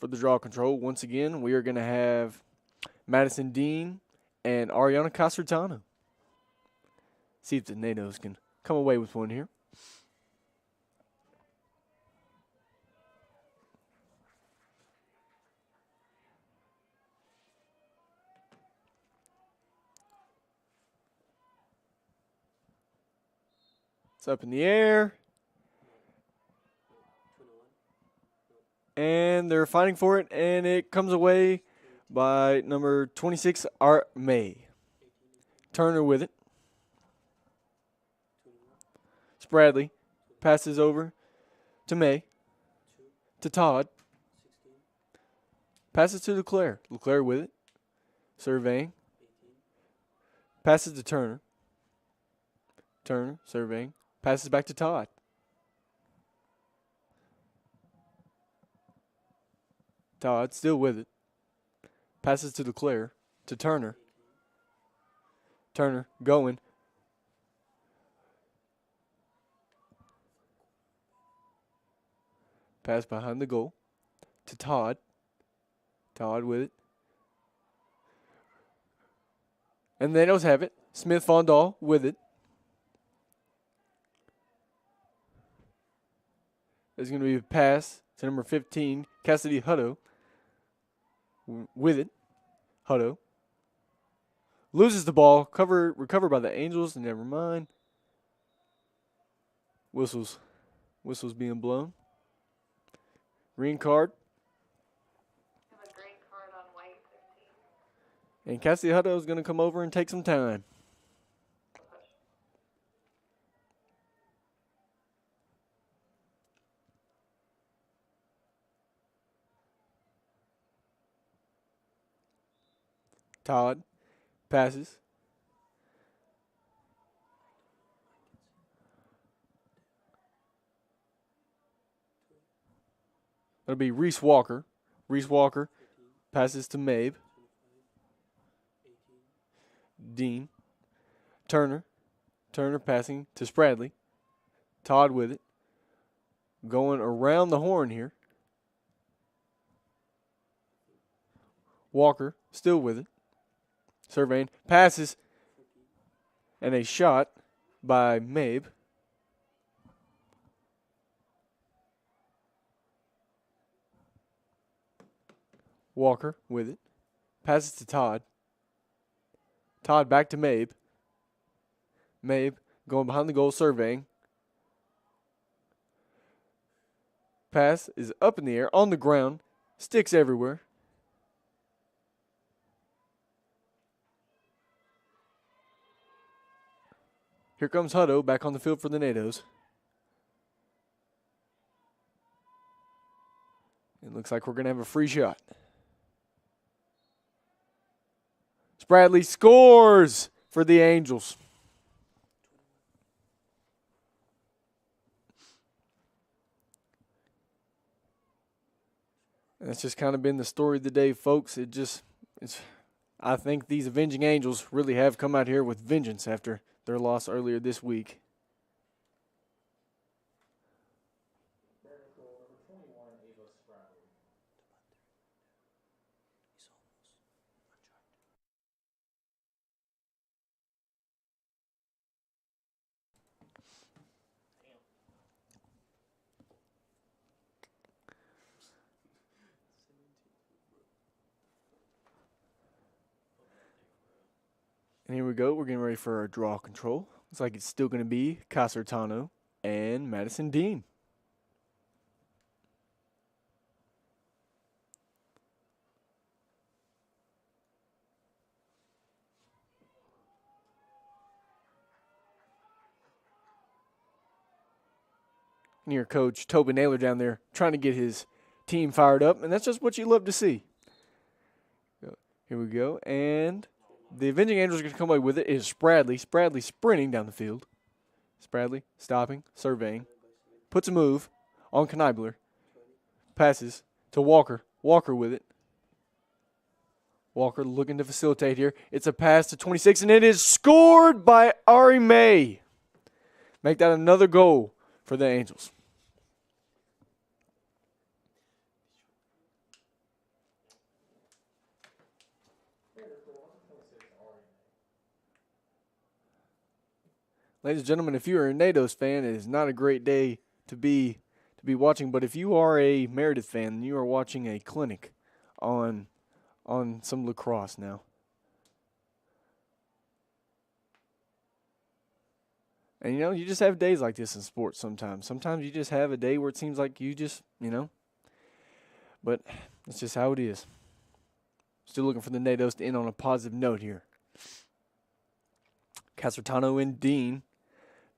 For the draw control, once again, we are going to have Madison Dean and Ariana Casertano. See if the NATOs can come away with one here. It's up in the air. And they're fighting for it, and it comes away by number 26, Art May. Turner with it. Spradley passes over to May. To Todd. Passes to Leclerc. Leclerc with it. Surveying. Passes to Turner. Turner, surveying. Passes back to Todd. Todd still with it. Passes to Leclerc. To Turner. Turner going. Pass behind the goal. To Todd. Todd with it. And they don't have it. Smith Fondal with it. There's going to be a pass to number 15, Cassidy Hutto. With it. Hutto. Loses the ball. Recovered by the Angels. Never mind. Whistles being blown. Green card. And Cassidy Hutto is going to come over and take some time. Todd passes. It'll be Reese Walker. Reese Walker passes to Mabe. Dean. Turner. Turner passing to Spradley. Todd with it. Going around the horn here. Walker still with it. Surveying. Passes. And a shot by Mabe. Walker with it. Passes to Todd. Todd back to Mabe. Mabe going behind the goal, surveying. Pass is up in the air, on the ground. Sticks everywhere. Here comes Hutto back on the field for the NATOs. It looks like we're going to have a free shot. Spradley scores for the Angels. And that's just kind of been the story of the day, folks. I think these Avenging Angels really have come out here with vengeance after their loss earlier this week. And here we go. We're getting ready for our draw control. Looks like it's still going to be Casertano and Madison Dean. And your coach, Toby Naylor, down there trying to get his team fired up. And that's just what you love to see. Here we go. And the Avenging Angels are going to come away with it. It is Spradley. Spradley sprinting down the field. Spradley stopping, surveying. Puts a move on Kneibler. Passes to Walker. Walker with it. Walker looking to facilitate here. It's a pass to 26, and it is scored by Ari May. Make that another goal for the Angels. Ladies and gentlemen, if you are a NATO's fan, it is not a great day to be watching. But if you are a Meredith fan, then you are watching a clinic on some lacrosse now. And, you just have days like this in sports sometimes. Sometimes you just have a day where it seems like you just, but that's just how it is. Still looking for the NATOs to end on a positive note here. Casertano and Dean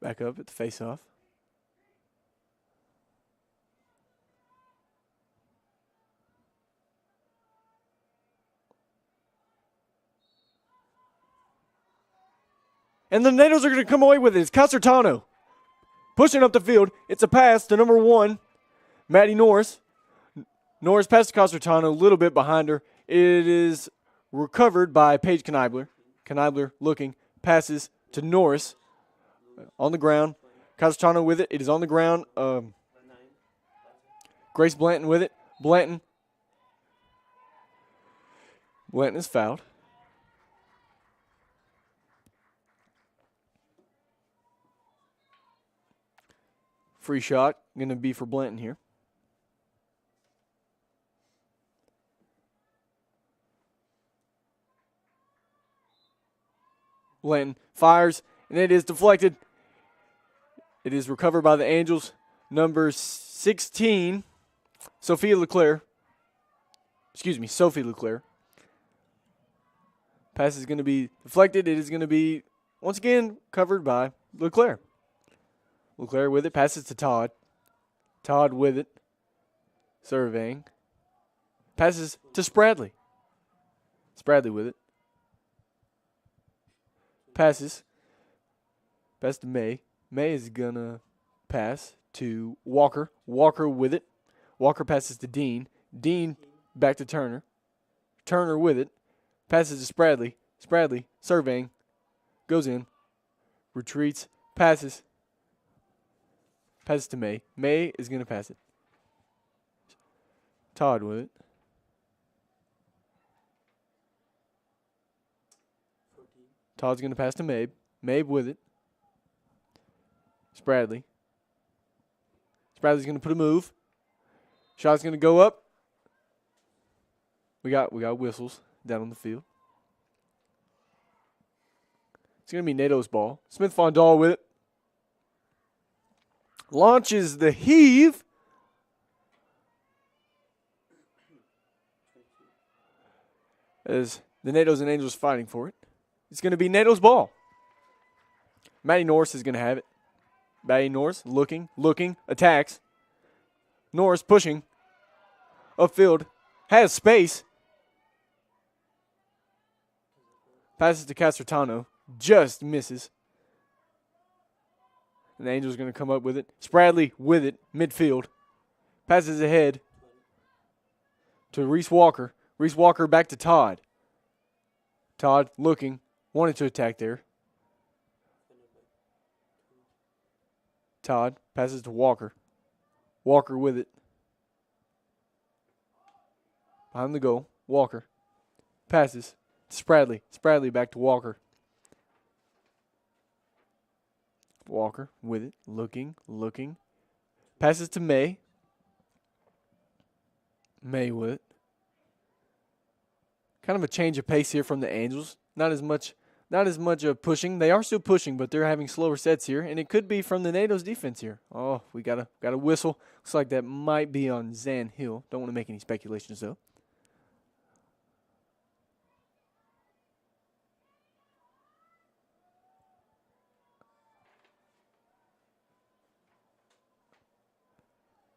back up at the face-off. And the NATOs are going to come away with it. It's Casertano pushing up the field. It's a pass to number 1, Maddie Norris. Norris passed to Casertano, a little bit behind her. It is recovered by Paige Kneibler. Kneibler looking, passes to Norris on the ground. Casertano with it. It is on the ground. Grace Blanton with it. Blanton is fouled. Free shot going to be for Blanton here. Blanton fires, and it is deflected. It is recovered by the Angels. Number 16, Sophie Leclerc. Pass is going to be deflected. It is going to be, once again, covered by Leclerc. Leclerc with it, passes to Todd. Todd with it, surveying. Passes to Spradley. Spradley with it. Passes. Pass to May. May is going to pass to Walker. Walker with it. Walker passes to Dean. Dean back to Turner. Turner with it. Passes to Spradley. Spradley surveying. Goes in. Retreats. Passes. Passes to May. May is going to pass it. Todd with it. Todd's going to pass to Mabe. Mabe with it. Spradley. Spradley's going to put a move. Shot's going to go up. We got whistles down on the field. It's going to be NATO's ball. Smith Fondal with it. Launches the heave. As the NATOs and Angels fighting for it. It's going to be NATO's ball. Maddie Norris is going to have it. Maddie Norris looking, attacks. Norris pushing. Upfield. Has space. Passes to Casertano. Just misses. And the Angels are going to come up with it. Spradley with it, midfield. Passes ahead to Reese Walker. Reese Walker back to Todd. Todd looking, wanted to attack there. Todd passes to Walker. Walker with it. Behind the goal, Walker. Passes to Spradley. Spradley back to Walker. Walker with it, looking. Passes to May. May with it. Kind of a change of pace here from the Angels. Not as much of pushing. They are still pushing, but they're having slower sets here, and it could be from the NATO's defense here. Oh, we got a whistle. Looks like that might be on Zan Hill. Don't want to make any speculations though.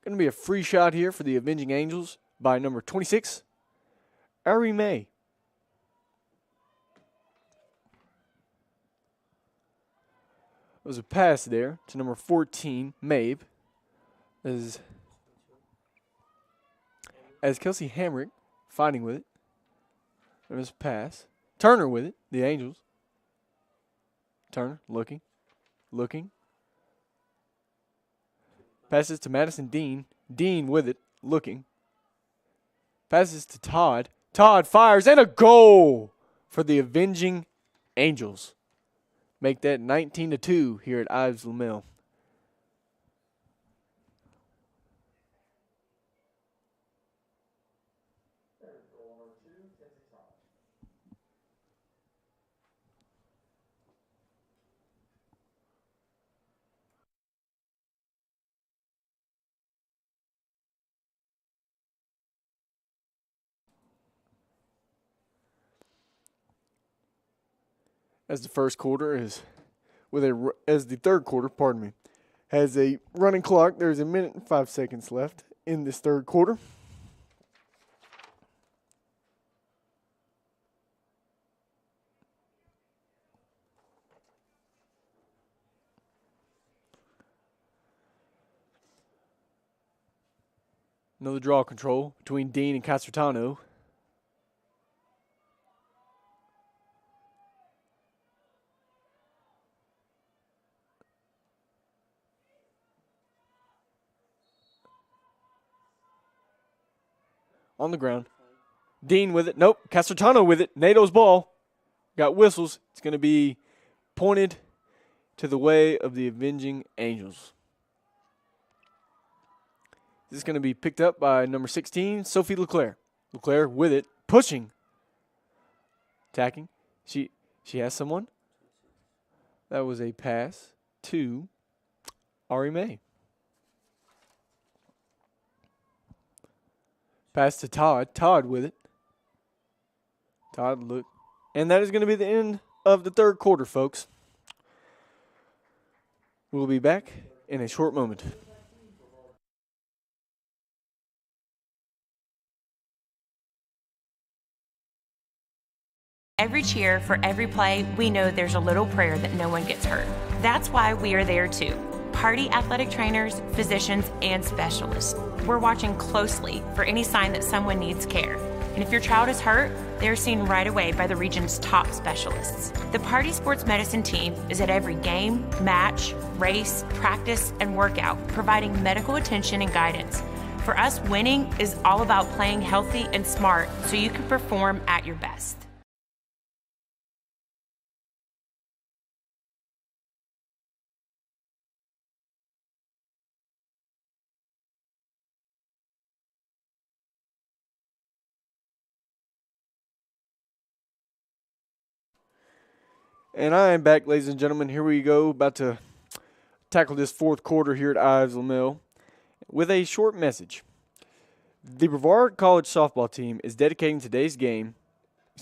Going to be a free shot here for the Avenging Angels by number 26, Ari May. There was a pass there to number 14, Mabe, as Kelsey Hamrick fighting with it. There was a pass. Turner with it, the Angels. Turner looking. Passes to Madison Dean. Dean with it, looking. Passes to Todd. Todd fires, and a goal for the Avenging Angels. Make that 19-2 here at Ives Lamel. as the first quarter is as the third quarter, has a running clock. There's a minute and 5 seconds left in this third quarter. Another draw control between Dean and Casertano. On the ground. Dean with it. Nope. Casertano with it. NATO's ball. Got whistles. It's going to be pointed to the way of the Avenging Angels. This is going to be picked up by number 16, Sophie Leclerc. Leclerc with it. Pushing. Attacking. She has someone. That was a pass to Ari May. Pass to Todd. Todd with it. Todd, look. And that is going to be the end of the third quarter, folks. We'll be back in a short moment. Every cheer, for every play, we know there's a little prayer that no one gets hurt. That's why we are there too. Party athletic trainers, physicians, and specialists. We're watching closely for any sign that someone needs care. And if your child is hurt, they're seen right away by the region's top specialists. The Party Sports Medicine team is at every game, match, race, practice, and workout, providing medical attention and guidance. For us, winning is all about playing healthy and smart so you can perform at your best. And I am back, ladies and gentlemen. Here we go, about to tackle this fourth quarter here at Ives Lamel with a short message. The Brevard College softball team is dedicating today's game.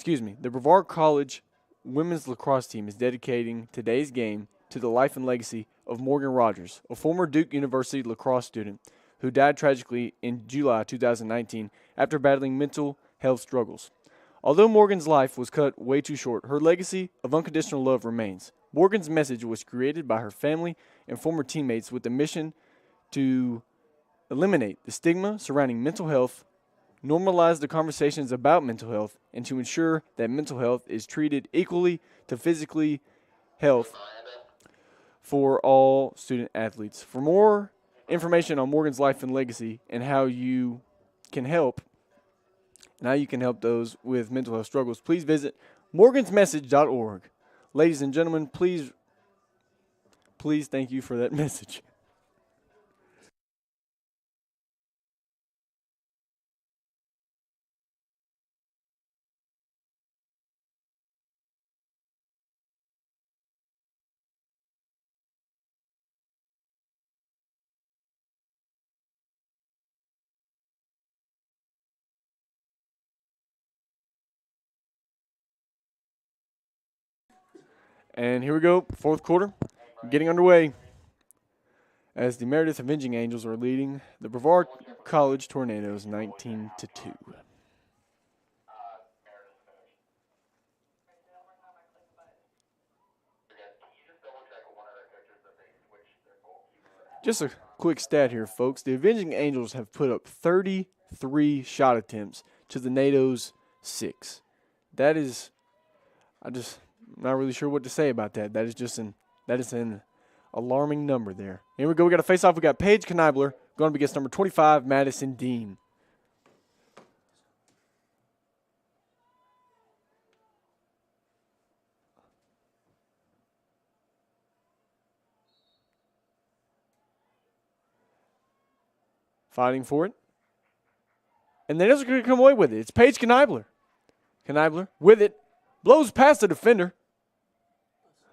The Brevard College women's lacrosse team is dedicating today's game to the life and legacy of Morgan Rogers, a former Duke University lacrosse student who died tragically in July 2019 after battling mental health struggles. Although Morgan's life was cut way too short, her legacy of unconditional love remains. Morgan's message was created by her family and former teammates with the mission to eliminate the stigma surrounding mental health, normalize the conversations about mental health, and to ensure that mental health is treated equally to physical health for all student athletes. For more information on Morgan's life and legacy and how you can help those with mental health struggles, please visit morgansmessage.org. Ladies and gentlemen, please thank you for that message. And here we go, fourth quarter, getting underway as the Meredith Avenging Angels are leading the Brevard College Tornadoes 19-2. Just a quick stat here, folks. The Avenging Angels have put up 33 shot attempts to the NATO's 6. That is, I'm not really sure what to say about that. That is an alarming number there. Here we go. We got a face-off. We got Paige Kneibler going up against number 25, Madison Dean. Fighting for it. And then it's going to come away with it. It's Paige Kneibler. Kneibler with it. Blows past the defender.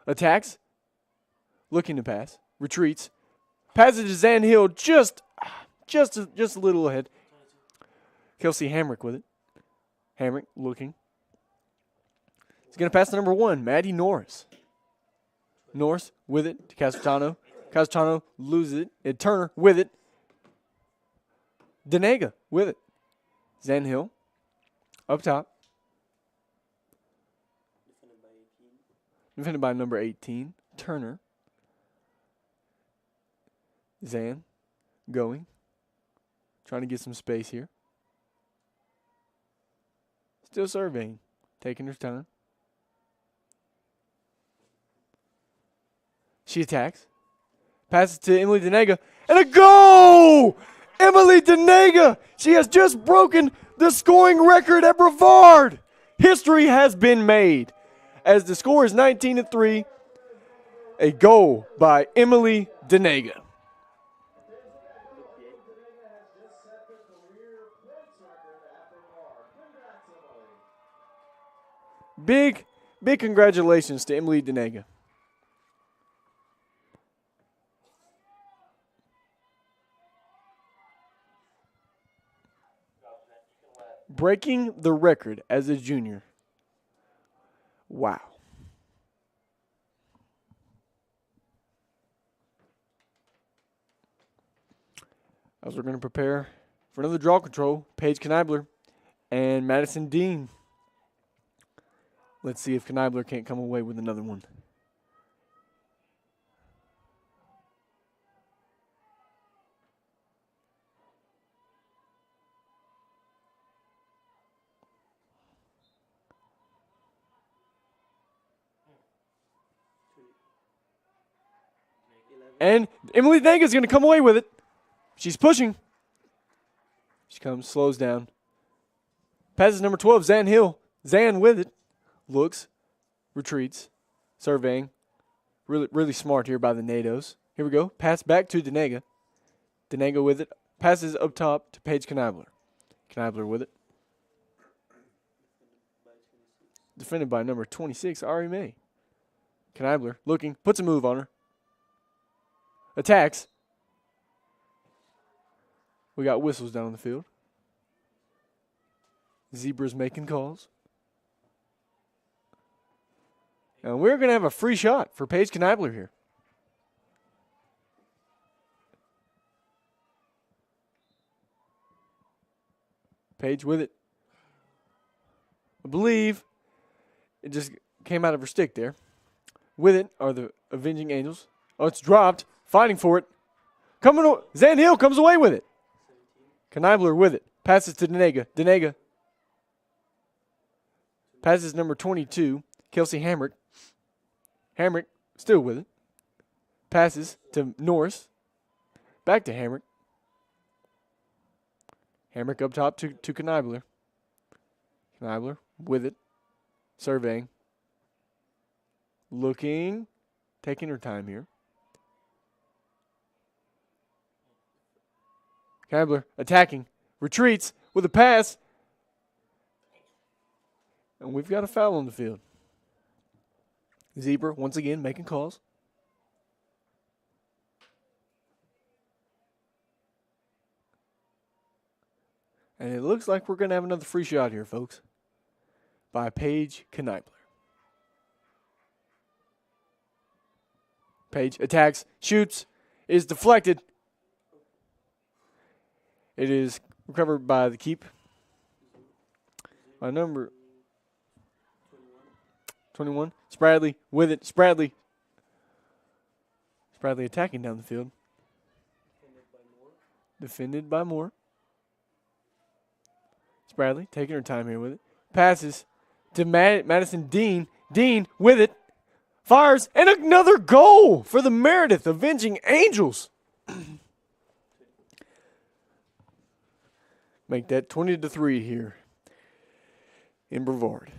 Attacks. Looking to pass. Retreats. Passes to Zan Hill just a little ahead. Kelsey Hamrick with it. Hamrick looking. He's going to pass to number 1, Maddie Norris. Norris with it to Casatano. Casatano loses it. And Turner with it. Denega with it. Zanhill up top. Defended by number 18, Turner. Zan going. Trying to get some space here. Still surveying. Taking her time. She attacks. Passes to Emily Denega. And a goal! Emily Denega! She has just broken the scoring record at Brevard. History has been made. As the score is 19-3, a goal by Emily Denega. Big congratulations to Emily Denega. Breaking the record as a junior. Wow. As we're going to prepare for another draw control, Paige Kneibler and Madison Dean. Let's see if Kneibler can't come away with another one. And Emily Denega is going to come away with it. She's pushing. She comes, slows down. Passes number 12, Zan Hill. Zan with it. Looks, retreats, surveying. Really smart here by the NATOs. Here we go. Pass back to Denega. Denega with it. Passes up top to Paige Kneibler. Kneibler with it. Defended by number 26, Ari May. Kneibler looking, puts a move on her. Attacks. We got whistles down on the field. Zebras making calls. And we're going to have a free shot for Paige Kneibler here. Paige with it. I believe it just came out of her stick there. With it are the Avenging Angels. Oh, it's dropped. Fighting for it. Zan Hill comes away with it. Kneibler with it. Passes to Denega. Denega passes number 22, Kelsey Hamrick. Hamrick still with it. Passes to Norris. Back to Hamrick. Hamrick up top to Kneibler. Kneibler with it. Surveying. Looking. Taking her time here. Kneibler attacking. Retreats with a pass. And we've got a foul on the field. Zebra once again making calls. And it looks like we're going to have another free shot here, folks. By Paige Kneibler. Paige attacks, shoots, is deflected. It is recovered by the keep. By number 21. Spradley with it. Spradley attacking down the field. Defended by Moore. Spradley taking her time here with it. Passes to Madison Dean. Dean with it. Fires. And another goal for the Meredith Avenging Angels. Make that 20-3 here in Brevard.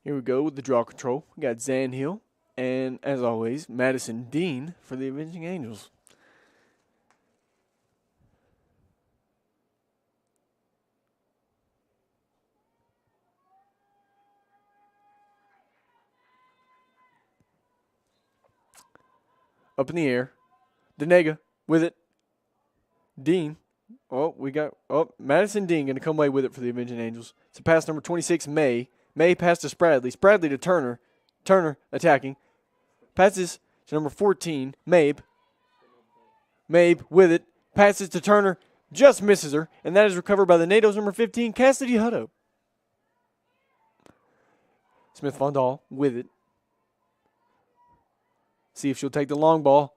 Here we go with the draw control. We got Zan Hill and, as always, Madison Dean for the Avenging Angels. Up in the air. Denega with it. Dean. Madison Dean going to come away with it for the Avenging Angels. It's a pass number 26, May. May pass to Spradley. Spradley to Turner. Turner attacking. Passes to number 14, Mabe. Mabe with it. Passes to Turner. Just misses her. And that is recovered by the NATO's number 15, Cassidy Hutto. Smith Vondal with it. See if she'll take the long ball.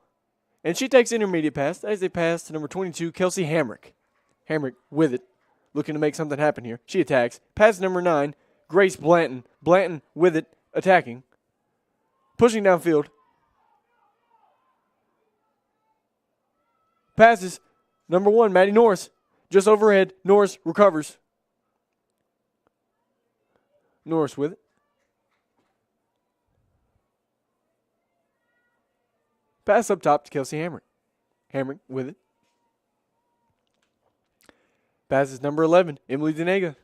And she takes intermediate pass. That is a pass to number 22, Kelsey Hamrick. Hamrick with it. Looking to make something happen here. She attacks. Pass number 9, Grace Blanton. Blanton with it. Attacking. Pushing downfield. Passes. Number 1, Maddie Norris. Just overhead. Norris recovers. Norris with it. Pass up top to Kelsey Hamrick. Hamrick with it. Passes number 11, Emily Denega.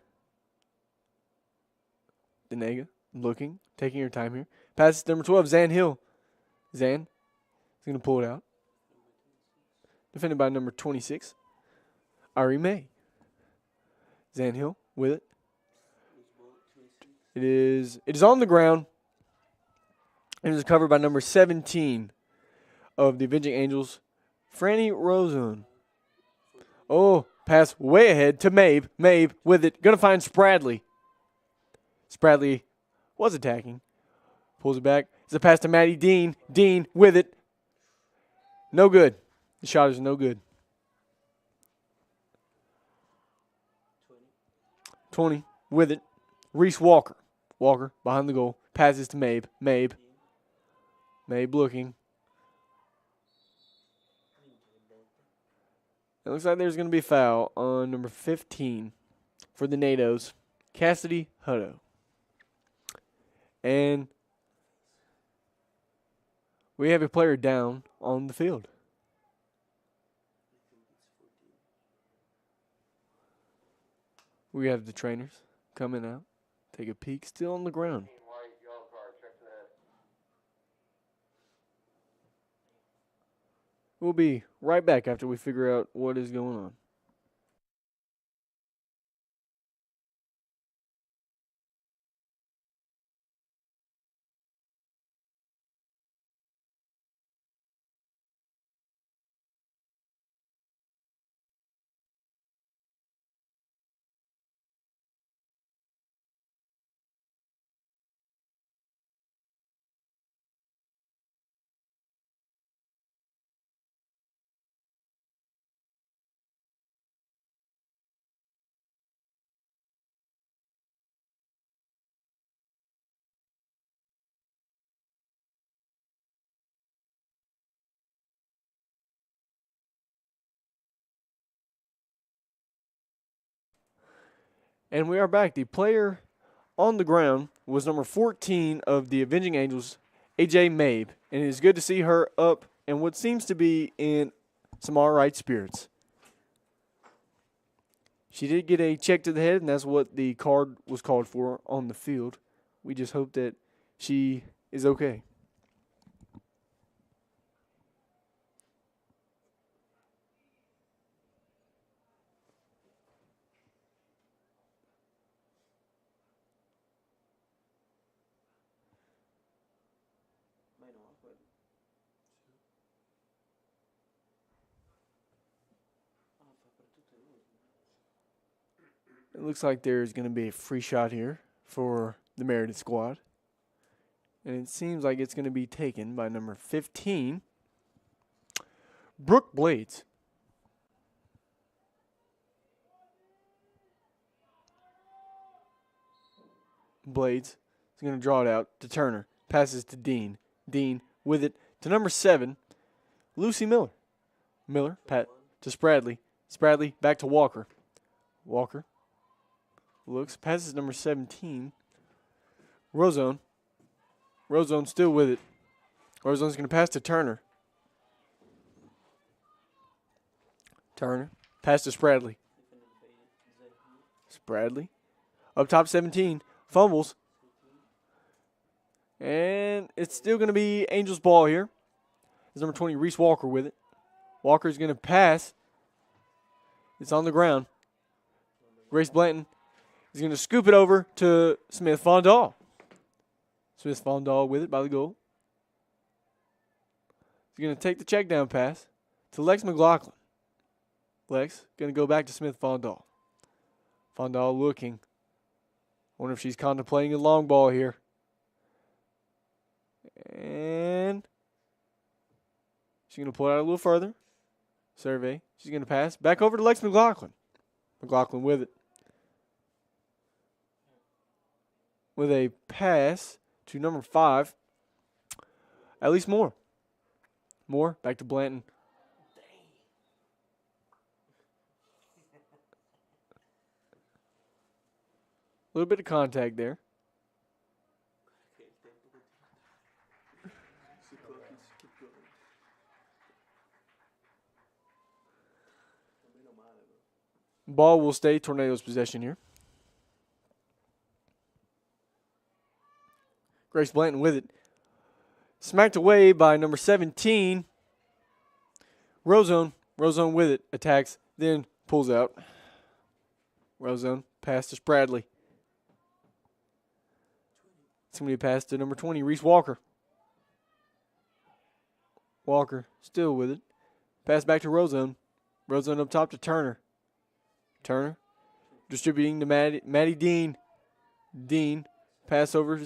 Denega looking, taking her time here. Passes number 12, Zan Hill. Zan is going to pull it out. Defended by number 26, Ari May. Zan Hill with it. It is on the ground. And it is covered by number 17 of the Avenging Angels, Franny Rosen. Oh, pass way ahead to Mabe. Mabe with it. Going to find Spradley. Spradley was attacking. Pulls it back. It's a pass to Maddie Dean. Dean with it. No good. The shot is no good. 20 with it. Reese Walker. Walker behind the goal. Passes to Mabe. Mabe. Mabe looking. It looks like there's going to be a foul on number 15 for the NATOs, Cassidy Hutto. And we have a player down on the field. We have the trainers coming out. Take a peek. Still on the ground. We'll be right back after we figure out what is going on. And we are back. The player on the ground was number 14 of the Avenging Angels, AJ Mabe. And it is good to see her up and what seems to be in some all right spirits. She did get a check to the head, and that's what the card was called for on the field. We just hope that she is okay. It looks like there's going to be a free shot here for the Meredith squad. And it seems like it's going to be taken by number 15, Brooke Blades. Blades is going to draw it out to Turner. Passes to Dean. Dean with it to number 7, Lucy Miller. Miller, pat to Spradley. Spradley back to Walker. Walker looks, passes number 17, Rozone. Rozone still with it. Rozone's going to pass to Turner. Turner. Pass to Spradley. Spradley. Up top 17. Fumbles. And it's still going to be Angels ball here. It's number 20, Reese Walker with it. Walker's going to pass. It's on the ground. Grace Blanton is going to scoop it over to Smith Fondal. Smith Fondal with it by the goal. He's going to take the check down pass to Lex McLaughlin. Lex going to go back to Smith Fondal. Fondal looking. Wonder if she's contemplating a long ball here. And she's going to pull it out a little further. Survey. She's going to pass. Back over to Lex McLaughlin. McLaughlin with it. With a pass to number 5. At least Moore. Moore back to Blanton. A little bit of contact there. Ball will stay Tornado's possession here. Grace Blanton with it. Smacked away by number 17. Rozone. Rozone with it. Attacks. Then pulls out. Rozone. Pass to Spradley. Somebody passed to number 20, Reese Walker. Walker still with it. Pass back to Rozone. Rozone up top to Turner. Turner distributing to Maddie Dean. Dean. Pass over.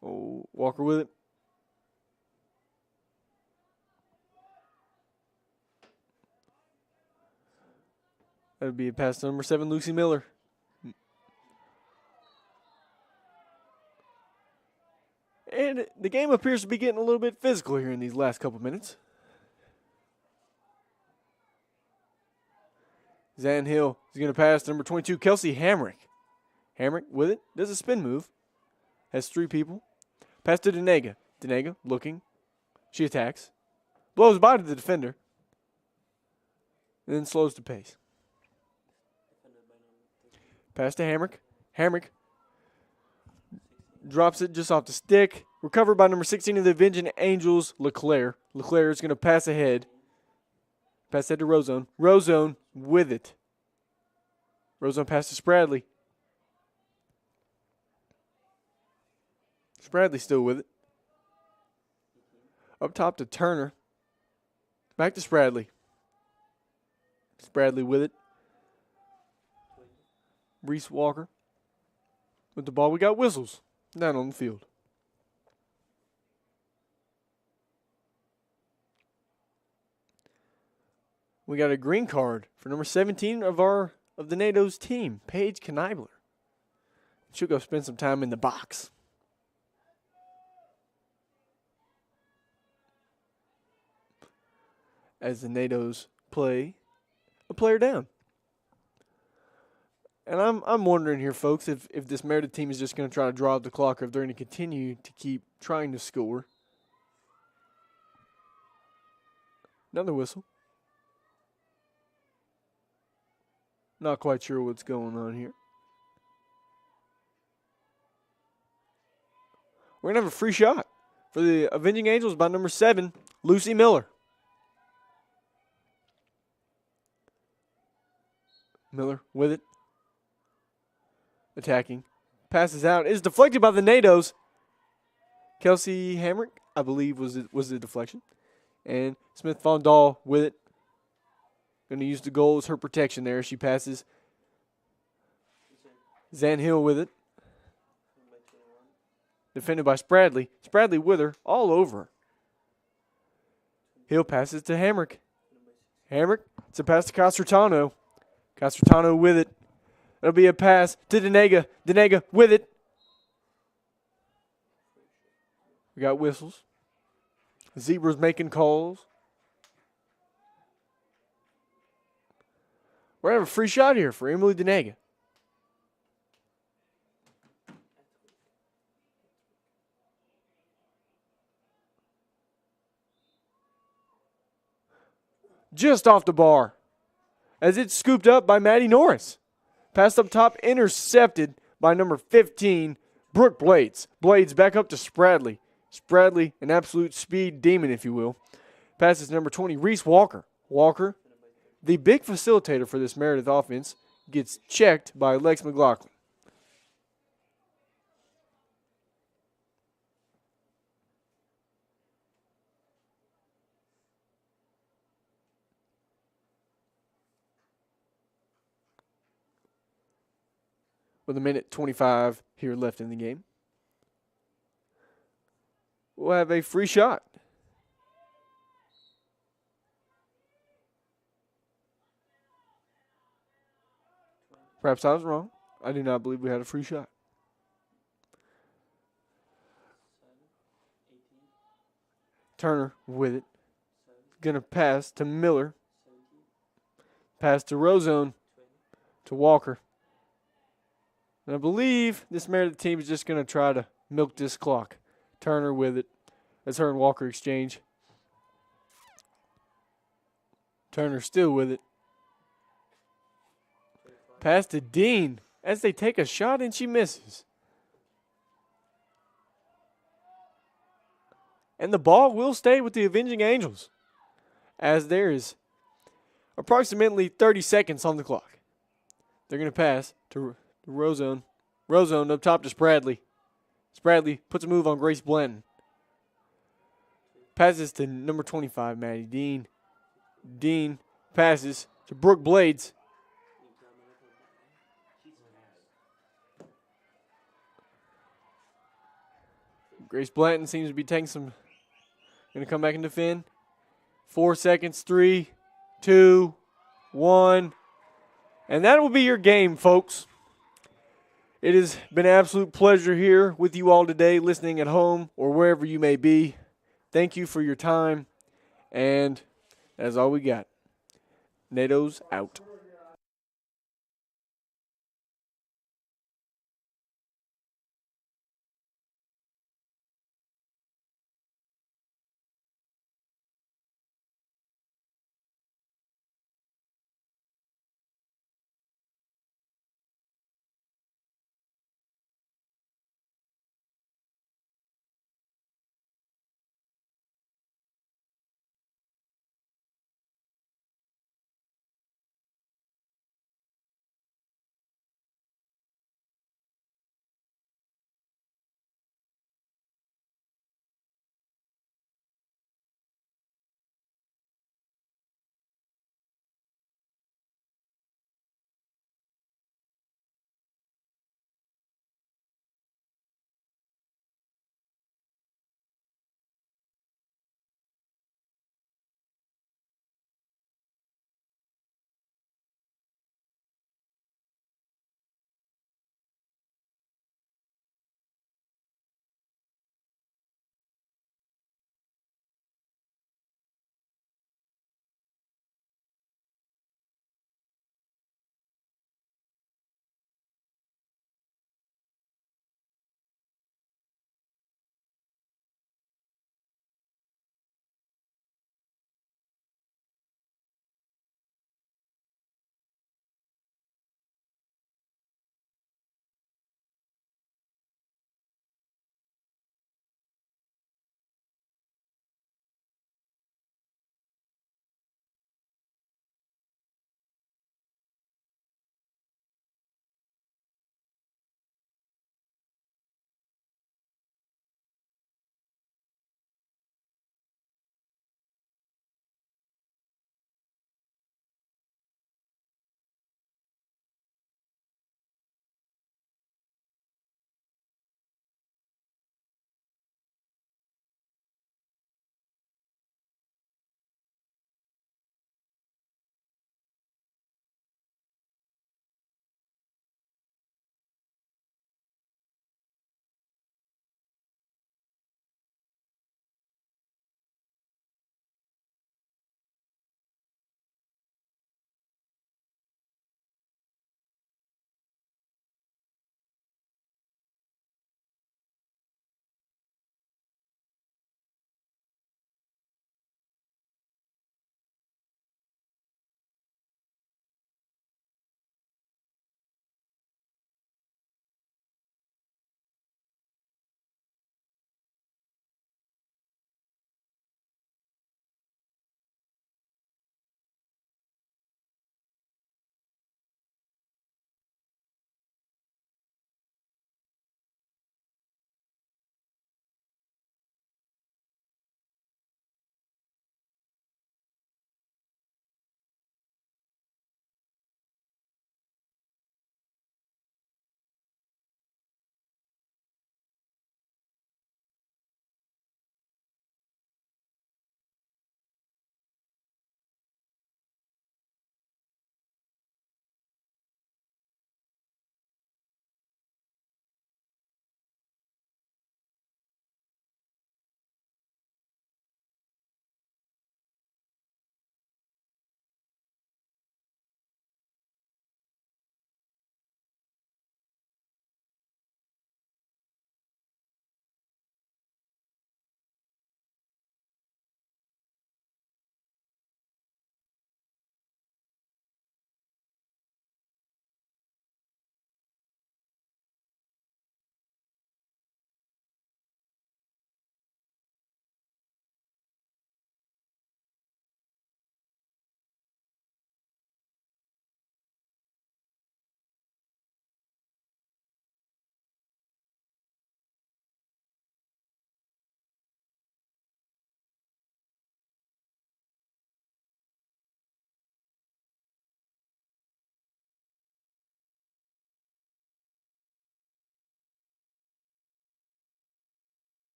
Walker with it. That would be a pass to number 7, Lucy Miller. And the game appears to be getting a little bit physical here in these last couple minutes. Zan Hill is going to pass to number 22, Kelsey Hamrick. Hamrick with it. Does a spin move. Has 3 people. Pass to Denega. Denega looking. She attacks. Blows by to the defender. And then slows the pace. Pass to Hamrick. Hamrick drops it just off the stick. Recovered by number 16 of the Avenging Angels, LeClaire. LeClaire is going to pass ahead. Pass ahead to Rozone. Rozone with it. Rozone pass to Spradley. Spradley still with it. Up top to Turner. Back to Spradley. Spradley with it. Reese Walker with the ball. We got whistles down on the field. We got a green card for number 17 of the NATO's team, Paige Kneibler. She'll go spend some time in the box. As the NATO's play a player down. And I'm wondering here, folks, if this Meredith team is just going to try to draw out the clock or if they're going to continue to keep trying to score. Another whistle. Not quite sure what's going on here. We're going to have a free shot for the Avenging Angels by number 7, Lucy Miller. Miller with it. Attacking. Passes out. Is deflected by the NATO's. Kelsey Hamrick, I believe, was the deflection. And Smith Fondal with it. Going to use the goal as her protection there. She passes. Zan Hill with it. Defended by Spradley. Spradley with her all over her. Hill passes to Hamrick. Hamrick. It's a pass to Casertano. Casertano with it. It'll be a pass to Denega. Denega with it. We got whistles. Zebra's making calls. We're going to have a free shot here for Emily Denega. just off the bar as it's scooped up by Maddie Norris. Pass up top, intercepted by number 15, Brooke Blades. Blades back up to Spradley. Spradley, an absolute speed demon, if you will. Passes number 20, Reese Walker. Walker, the big facilitator for this Meredith offense, gets checked by Lex McLaughlin. With a minute 25 here left in the game, we'll have a free shot. Perhaps I was wrong. I do not believe we had a free shot. Turner with it. Gonna pass to Miller. Pass to Rozone. To Walker. And I believe this Meredith team is just going to try to milk this clock. Turner with it as her and Walker exchange. Turner still with it. Pass to Dean as they take a shot and she misses. And the ball will stay with the Avenging Angels as there is approximately 30 seconds on the clock. They're going to pass to Rozone. Rozone up top to Spradley. Spradley puts a move on Grace Blanton. Passes to number 25, Maddie Dean. Dean passes to Brooke Blades. Grace Blanton seems to be taking some. Going to come back and defend. 4 seconds. 3, 2, 1. And that will be your game, folks. It has been an absolute pleasure here with you all today, listening at home or wherever you may be. Thank you for your time. And that's all we got. NATO's out.